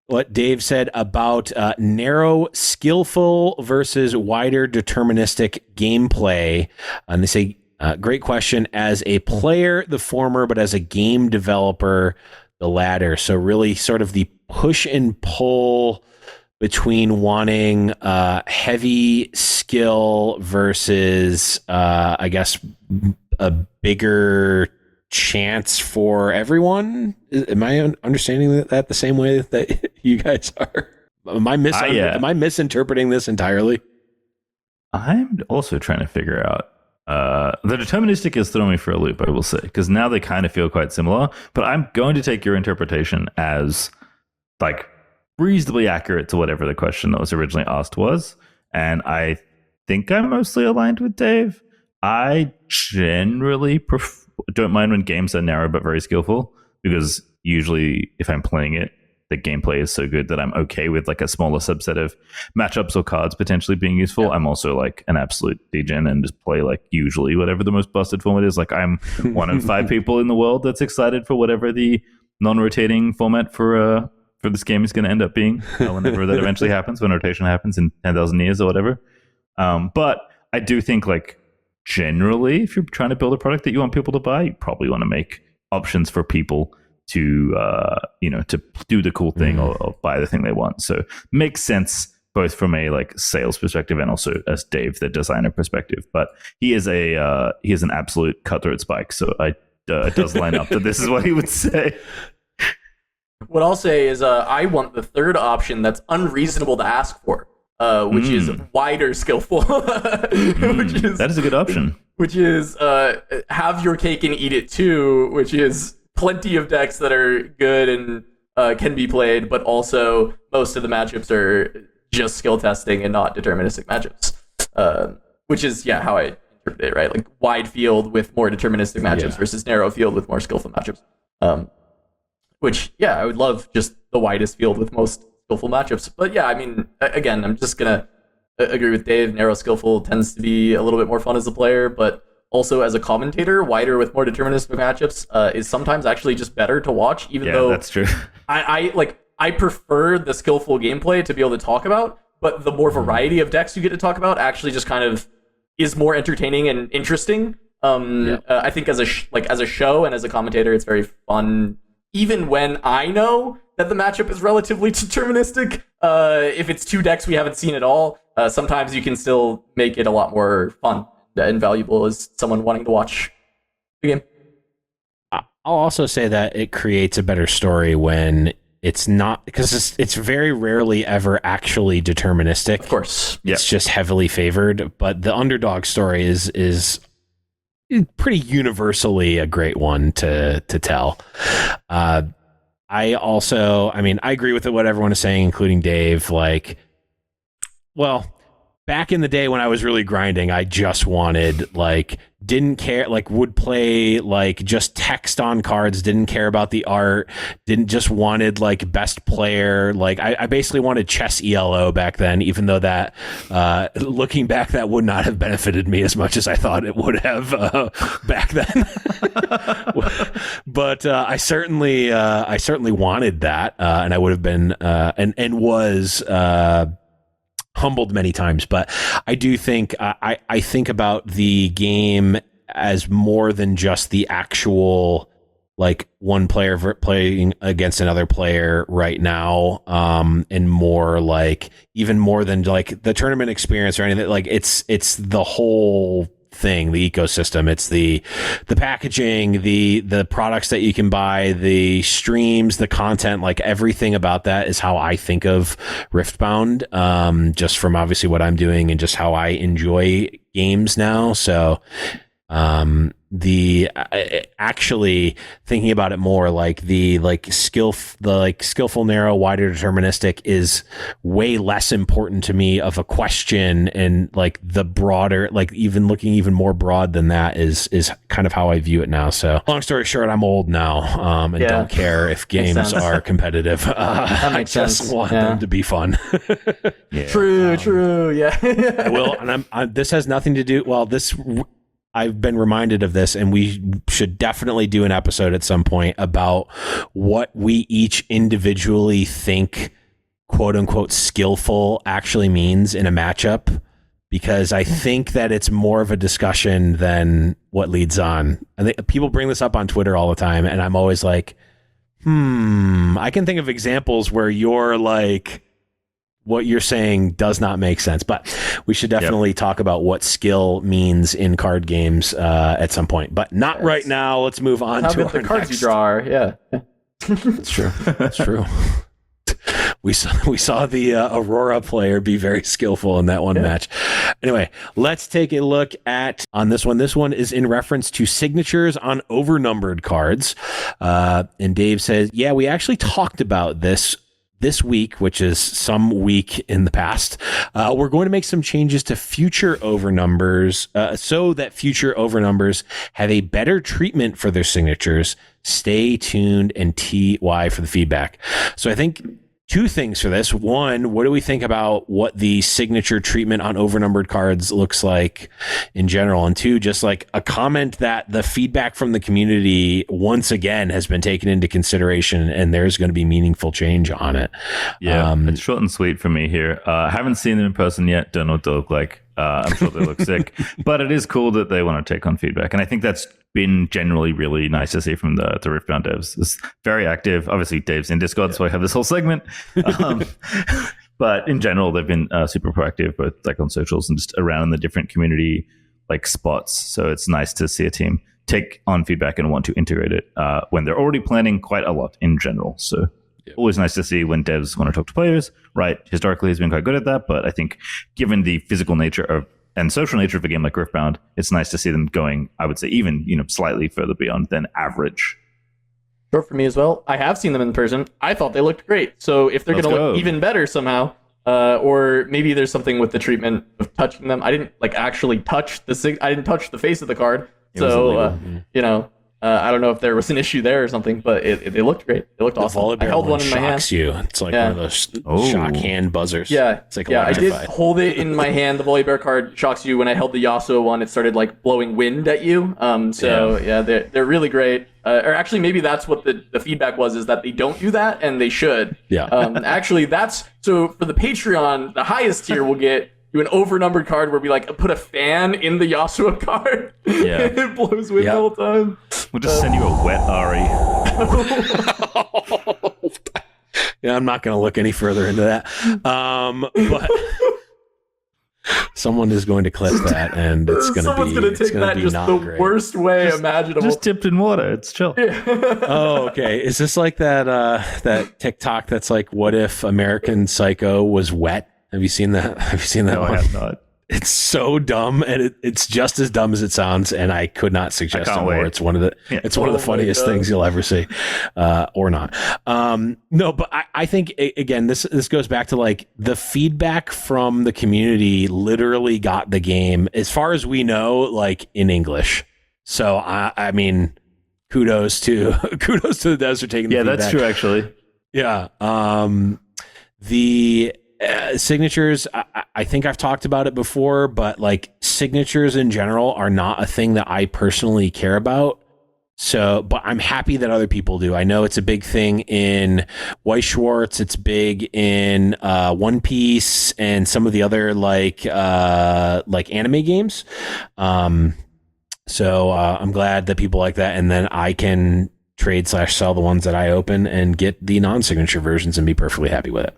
what Dave said about narrow, skillful versus wider, deterministic gameplay. And they say, great question. As a player, the former, but as a game developer, the latter. So really sort of the push and pull between wanting heavy skill versus, I guess, a bigger chance for everyone. Am I understanding that the same way that you guys are? Am I misinterpreting this entirely? I'm also trying to figure out. The deterministic is throwing me for a loop, I will say, because now they kind of feel quite similar. But I'm going to take your interpretation as like reasonably accurate to whatever the question that was originally asked was, and I think I'm mostly aligned with Dave. I generally don't mind when games are narrow but very skillful, because usually if I'm playing it, the gameplay is so good that I'm okay with like a smaller subset of matchups or cards potentially being useful. Yeah. I'm also like an absolute degen and just play like usually whatever the most busted format is. Like I'm one of 5 people in the world that's excited for whatever the non-rotating format for this game is going to end up being whenever that eventually happens, when rotation happens in 10,000 years or whatever. But I do think like generally, if you're trying to build a product that you want people to buy, you probably want to make options for people to to do the cool thing or buy the thing they want. So makes sense both from a like sales perspective and also as Dave, the designer perspective. But he is an absolute cutthroat spike, so it does line up that this is what he would say. What I'll say is I want the third option that's unreasonable to ask for. Which is wider skillful. That is a good option. Which is have your cake and eat it too, which is plenty of decks that are good and can be played, but also most of the matchups are just skill testing and not deterministic matchups. Which is, how I interpret it, right? Like wide field with more deterministic matchups versus narrow field with more skillful matchups. Which, I would love just the widest field with most skillful matchups. But I mean, again, I'm just going to agree with Dave. Narrow skillful tends to be a little bit more fun as a player, but also as a commentator, wider with more deterministic matchups is sometimes actually just better to watch, even though that's true. I prefer the skillful gameplay to be able to talk about, but the more variety of decks you get to talk about actually just kind of is more entertaining and interesting. I think as a show and as a commentator, it's very fun, even when I know that the matchup is relatively deterministic. If it's 2 decks we haven't seen at all, sometimes you can still make it a lot more fun and valuable as someone wanting to watch the game. I'll also say that it creates a better story when it's not, because it's very rarely ever actually deterministic. Of course. It's just heavily favored, but the underdog story is pretty universally a great one to tell. I agree with what everyone is saying, including Dave. Back in the day when I was really grinding, I just wanted, didn't care, would play, just text on cards, didn't care about the art, just wanted, best player. I basically wanted chess ELO back then, even though that, looking back, that would not have benefited me as much as I thought it would have back then. But I certainly wanted that, and I would have been, and was, humbled many times. But I do think I think about the game as more than just the actual one player playing against another player right now, and more even more than the tournament experience or anything. It's the whole thing, the ecosystem. It's the packaging, the products that you can buy, the streams, the content, like everything about that is how I think of Riftbound, just from obviously what I'm doing and just how I enjoy games now. So actually thinking about it more, like the skillful, narrow, wider, deterministic is way less important to me of a question, and like the broader, like even looking even more broad than that is kind of how I view it now. So long story short, I'm old now, and don't care if games are competitive. I just want them to be fun. True. Yeah. Well, and this has nothing to do. Well, I've been reminded of this, and we should definitely do an episode at some point about what we each individually think quote unquote skillful actually means in a matchup, because I think that it's more of a discussion than what leads on. I think people bring this up on Twitter all the time, and I'm always like, I can think of examples where you're like, what you're saying does not make sense, but we should definitely talk about what skill means in card games at some point, but not right now. Let's move on to the cards you draw are. Yeah. That's true. That's true. We saw the Aurora player be very skillful in that one match. Anyway, let's take a look on this one. This one is in reference to signatures on overnumbered cards. And Dave says, yeah, we actually talked about this week, which is some week in the past. We're going to make some changes to future overnumbers so that future overnumbers have a better treatment for their signatures. Stay tuned, and TY for the feedback. So I think two things for this. One, what do we think about what the signature treatment on overnumbered cards looks like in general? And two, just like a comment that the feedback from the community once again has been taken into consideration, and there's going to be meaningful change on it. Yeah, it's short and sweet for me here. I haven't seen them in person yet. Don't know what they look like. I'm sure they look sick, but it is cool that they want to take on feedback. And I think that's been generally really nice to see from the Riftbound devs. It's very active. Obviously, Dave's in Discord, so I have this whole segment. But in general, they've been super proactive, both like on socials and just around the different community like spots. So it's nice to see a team take on feedback and want to integrate it when they're already planning quite a lot in general. So always nice to see when devs want to talk to players, right? Historically, has been quite good at that, but I think given the physical nature and social nature of a game like Riftbound, it's nice to see them going, I would say, even slightly further beyond than average. Sure, for me as well. I have seen them in person. I thought they looked great. So if they're going to look even better somehow, or maybe there's something with the treatment of touching them. I didn't actually touch I didn't touch the face of the card. So I don't know if there was an issue there or something, but they looked great. They looked awesome. I held one in my hand. You. It's like one of those shock hand buzzers. Yeah, it's like I did hold it in my hand. The Volley Bear card shocks you. When I held the Yasuo one, it started like blowing wind at you. They're really great. Or actually, maybe that's what the feedback was, is that they don't do that, and they should. Yeah. Actually, that's so for the Patreon, the highest tier will get you an overnumbered card where we put a fan in the Yasuo card. Yeah. And it blows wind the whole time. We'll just send you a wet Ahri. Yeah, I'm not going to look any further into that. But someone is going to clip that, and it's going to be. Someone's going to take that just the great. Worst way imaginable. Just dipped in water. It's chill. Oh, okay. Is this like that TikTok that's like, what if American Psycho was wet? Have you seen that? No, one? I have not. It's so dumb, and it's just as dumb as it sounds. And I could not suggest it more. It's one of the funniest things you'll ever see, or not. No, but I think again, this goes back to like the feedback from the community. Literally got the game, as far as we know, like in English. So I mean, kudos to the devs for taking the feedback. That's true, actually. Yeah. The signatures, I think I've talked about it before, but like signatures in general are not a thing that I personally care about. So, but I'm happy that other people do. I know it's a big thing in Weiss Schwarz. It's big in One Piece and some of the other like anime games. So I'm glad that people like that, and then I can trade/sell the ones that I open and get the non-signature versions and be perfectly happy with it.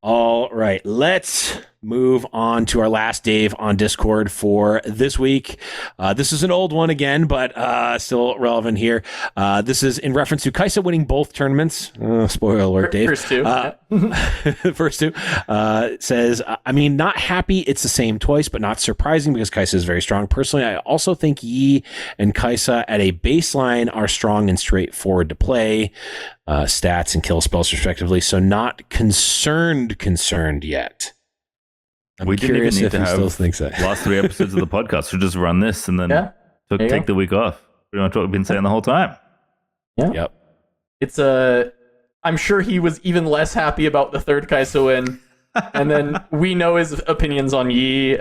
All right, let's move on to our last Dave on Discord for this week. This is an old one again, but still relevant here. This is in reference to Kaisa winning both tournaments. Spoiler alert, Dave. First two. First two. Says, I mean, not happy it's the same twice, but not surprising because Kaisa is very strong. Personally, I also think Yi and Kaisa at a baseline are strong and straightforward to play, stats and kill spells respectively. So not concerned yet. We didn't even need to have still thinks that. last 3 episodes of the podcast. We'll just run this and then take the week off. Pretty much what we've been saying the whole time. Yeah. Yep. It's I'm sure he was even less happy about the third Kaisa win. And then we know his opinions on Yi.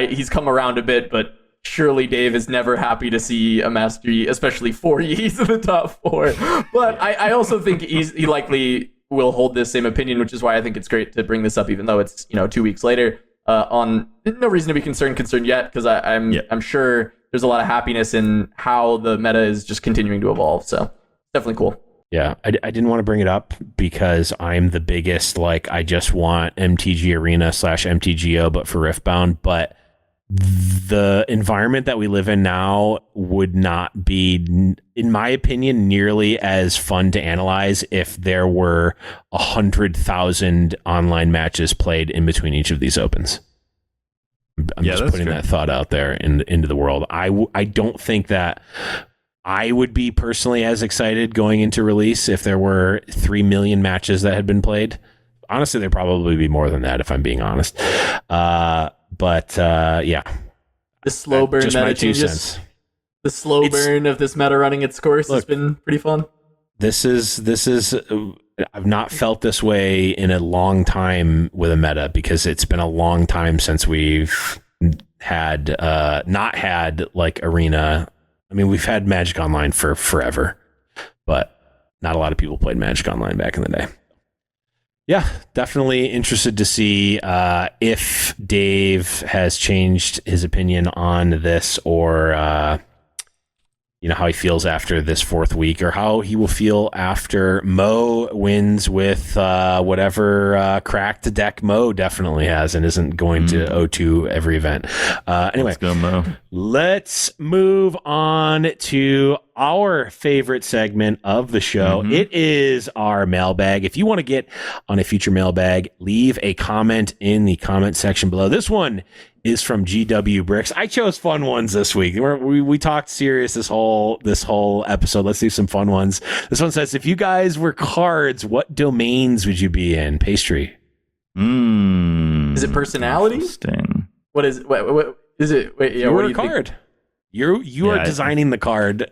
He's come around a bit, but surely Dave is never happy to see a Master Yi, especially 4 Yis in the top 4. But I also think he likely will hold this same opinion, which is why I think it's great to bring this up, even though it's 2 weeks later. On no reason to be concerned yet, because I'm sure there's a lot of happiness in how the meta is just continuing to evolve. So definitely cool. Yeah, I didn't want to bring it up because I'm the biggest, I just want MTG Arena / MTGO, but for Riftbound. But the environment that we live in now would not be, in my opinion, nearly as fun to analyze if there were 100,000 online matches played in between each of these opens. I'm just putting that thought out there into the world. I don't think that I would be personally as excited going into release if there were 3 million matches that had been played. Honestly, there'd probably be more than that if I'm being honest. But yeah, the slow burn just meta my 2 changes. cents. The slow burn of this meta running its course has been pretty fun. This is I've not felt this way in a long time with a meta, because it's been a long time since we've had not had Arena. I mean, we've had Magic Online for forever, but not a lot of people played Magic Online back in the day. Yeah, definitely interested to see if Dave has changed his opinion on this, or how he feels after this 4th week, or how he will feel after Mo wins with whatever cracked deck Mo definitely has and isn't going to O2 every event. Anyway, let's go, Mo. Let's move on to our favorite segment of the show. It is our mailbag. If you want to get on a future mailbag, leave a comment in the comment section below. This one is from GW Bricks. I chose fun ones this week. We talked serious this whole episode. Let's do some fun ones. This one says, if you guys were cards, what domains would you be in? Pastry. Is it personality? Interesting. What is it? Wait, yeah, you what were do a you card. Think? You are designing the card.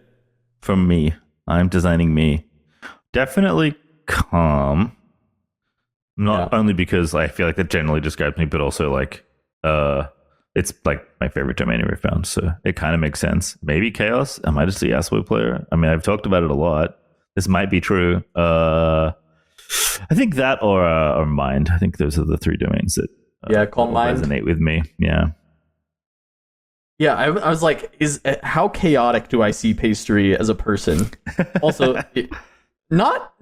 From me. I'm designing me. Definitely calm. Not only because I feel like that generally describes me, but also it's my favorite domain in Riftbound, so it kind of makes sense. Maybe chaos. Am I just a Yasuo player? I mean, I've talked about it a lot. This might be true. I think that or mind. I think those are the 3 domains that calm mind resonate with me. Yeah. Yeah, I was like, how chaotic do I see Pastry as a person? Also, not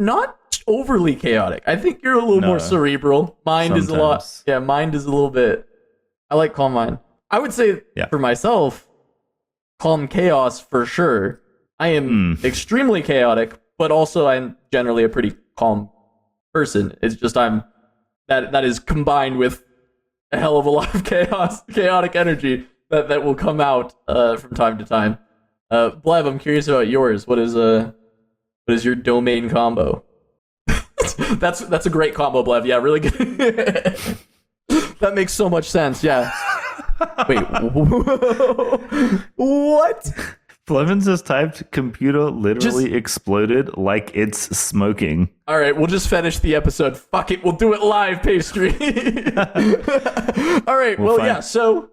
overly chaotic. I think you're a little more cerebral. Mind is a lot. Yeah, mind is a little bit. I like calm mind. I would say for myself, calm chaos for sure. I am extremely chaotic, but also I'm generally a pretty calm person. It's just that is combined with a hell of a lot of chaotic energy that will come out from time to time. Blev, I'm curious about yours. What is your domain combo? That's a great combo, Blev. Yeah, really good. That makes so much sense. Yeah. Wait. What? Blevins just typed computer literally exploded like it's smoking. All right, we'll just finish the episode. Fuck it, we'll do it live, Pastry. All right, so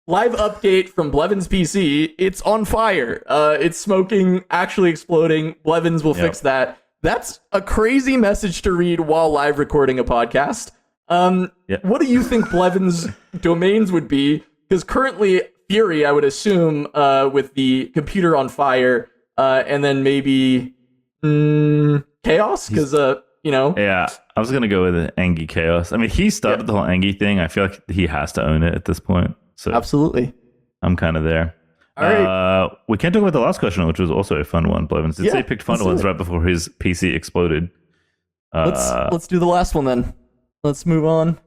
live update from Blevins PC. It's on fire. It's smoking, actually exploding. Blevins will fix that. That's a crazy message to read while live recording a podcast. What do you think Blevins' domains would be? Because currently Fury, I would assume, with the computer on fire, and then maybe chaos, because you know? Yeah, I was gonna go with Angie Chaos. I mean, he started the whole Angie thing. I feel like he has to own it at this point. So Absolutely. I'm kind of there. All right. We can't talk about the last question, which was also a fun one. Blevins did say he picked fun ones right before his PC exploded. Let's do the last one then. Let's move on.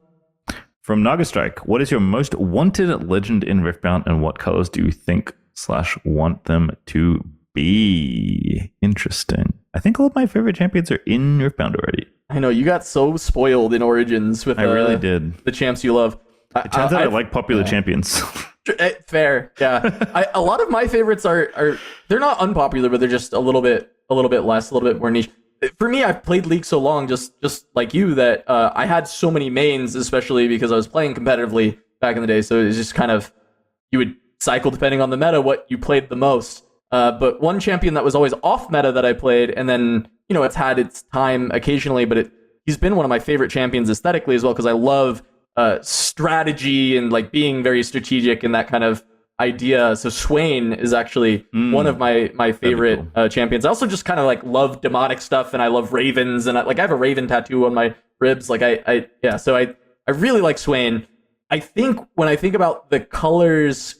From Nagastrike, what is your most wanted legend in Riftbound, and what colors do you think / want them to be? Interesting. I think all of my favorite champions are in Riftbound already. I know you got so spoiled in Origins with I really did. The champs you love. It turns out I like popular champions. Fair, yeah. A lot of my favorites are they're not unpopular, but they're just a little bit less, a little bit more niche. For me, I've played League so long, just like you, that I had so many mains, especially because I was playing competitively back in the day. So it was just kind of, you would cycle depending on the meta, what you played the most. But one champion that was always off meta that I played, and then, you know, it's had its time occasionally, but he's been one of my favorite champions aesthetically as well, because I love strategy and like being very strategic and that kind of idea. So Swain is actually one of my favorite champions. I also just kind of like love demonic stuff, and I love ravens, and I have a raven tattoo on my ribs. Like so I really like Swain. I think when I think about the colors,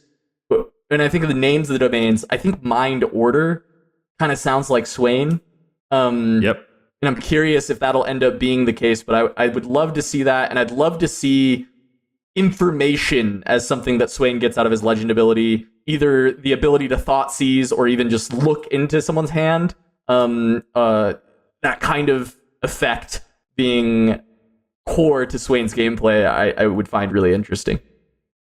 and I think of the names of the domains, I think Mind Order kind of sounds like Swain. Yep. And I'm curious if that'll end up being the case, but I would love to see that, and I'd love to see information as something that Swain gets out of his legend ability, either the ability to thought seize or even just look into someone's hand. That kind of effect being core to Swain's gameplay, I would find really interesting.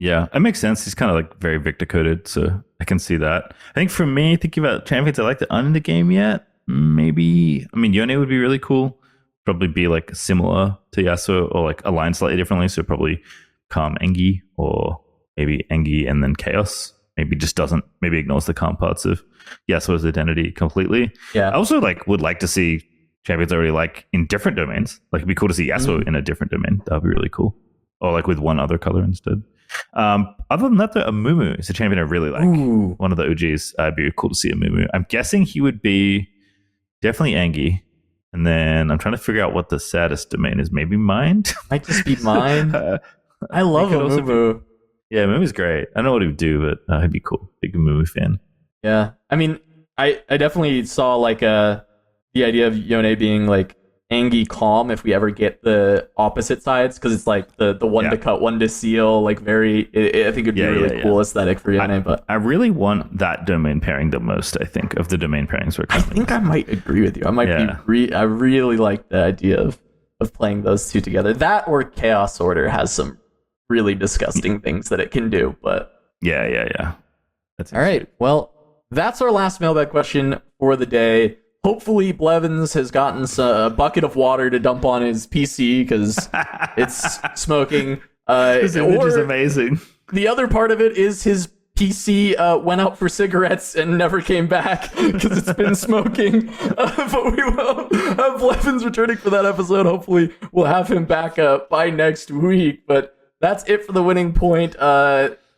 Yeah, it makes sense. He's kind of like very Victor coded, so I can see that. I think for me, thinking about champions I like that aren't in the game yet, maybe, I mean, Yone would be really cool. Probably be like similar to Yasuo, or like aligned slightly differently. So probably Calm Engi, or maybe Engi and then Chaos. Maybe ignores the calm parts of Yasuo's identity completely. Yeah. I also would like to see champions I really like in different domains. Like, it'd be cool to see Yasuo in a different domain. That'd be really cool. Or like with one other color instead. Other than that, though, Amumu is a champion I really like. Ooh. One of the OGs. It'd be cool to see Amumu. I'm guessing he would be definitely Engi. And then I'm trying to figure out what the saddest domain is. Maybe Mind? Might just be Mind. I love Amumu. Yeah, Amumu's great. I don't know what he would do, but he'd be cool. Big Amumu fan. Yeah. I mean, I definitely saw like the idea of Yone being like Angie Calm if we ever get the opposite sides, because it's like the one to cut, one to seal, like very, I think it'd be a really cool aesthetic for Yone. But I really want that domain pairing the most, I think, of the domain pairings we're coming. I think I might agree with you. I might be I really like the idea of playing those two together. That or Chaos Order has some really disgusting things that it can do, but yeah. That's all right. Well, that's our last mailbag question for the day. Hopefully, Blevins has gotten a bucket of water to dump on his PC because it's smoking. This image is amazing. The other part of it is his PC went out for cigarettes and never came back because it's been smoking. But we will have Blevins returning for that episode. Hopefully, we'll have him back by next week. But that's it for the winning point.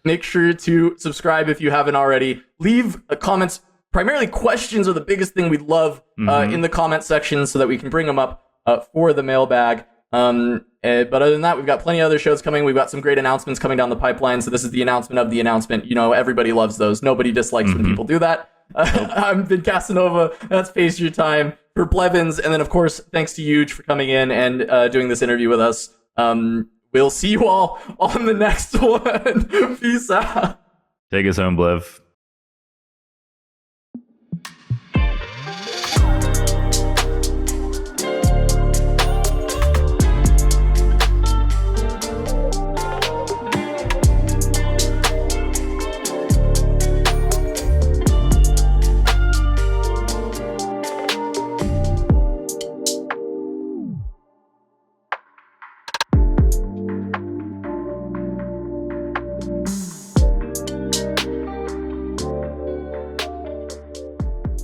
Make sure to subscribe if you haven't already. Leave comments. Primarily, questions are the biggest thing we love in the comment section so that we can bring them up for the mailbag. But other than that, we've got plenty of other shows coming. We've got some great announcements coming down the pipeline. So this is the announcement of the announcement. You know, everybody loves those. Nobody dislikes when people do that. I'm Vid Casanova. That's Face Your Time for Blevins. And then, of course, thanks to Yuuj for coming in and doing this interview with us. We'll see you all on the next one. Peace out. Take us home, Blev.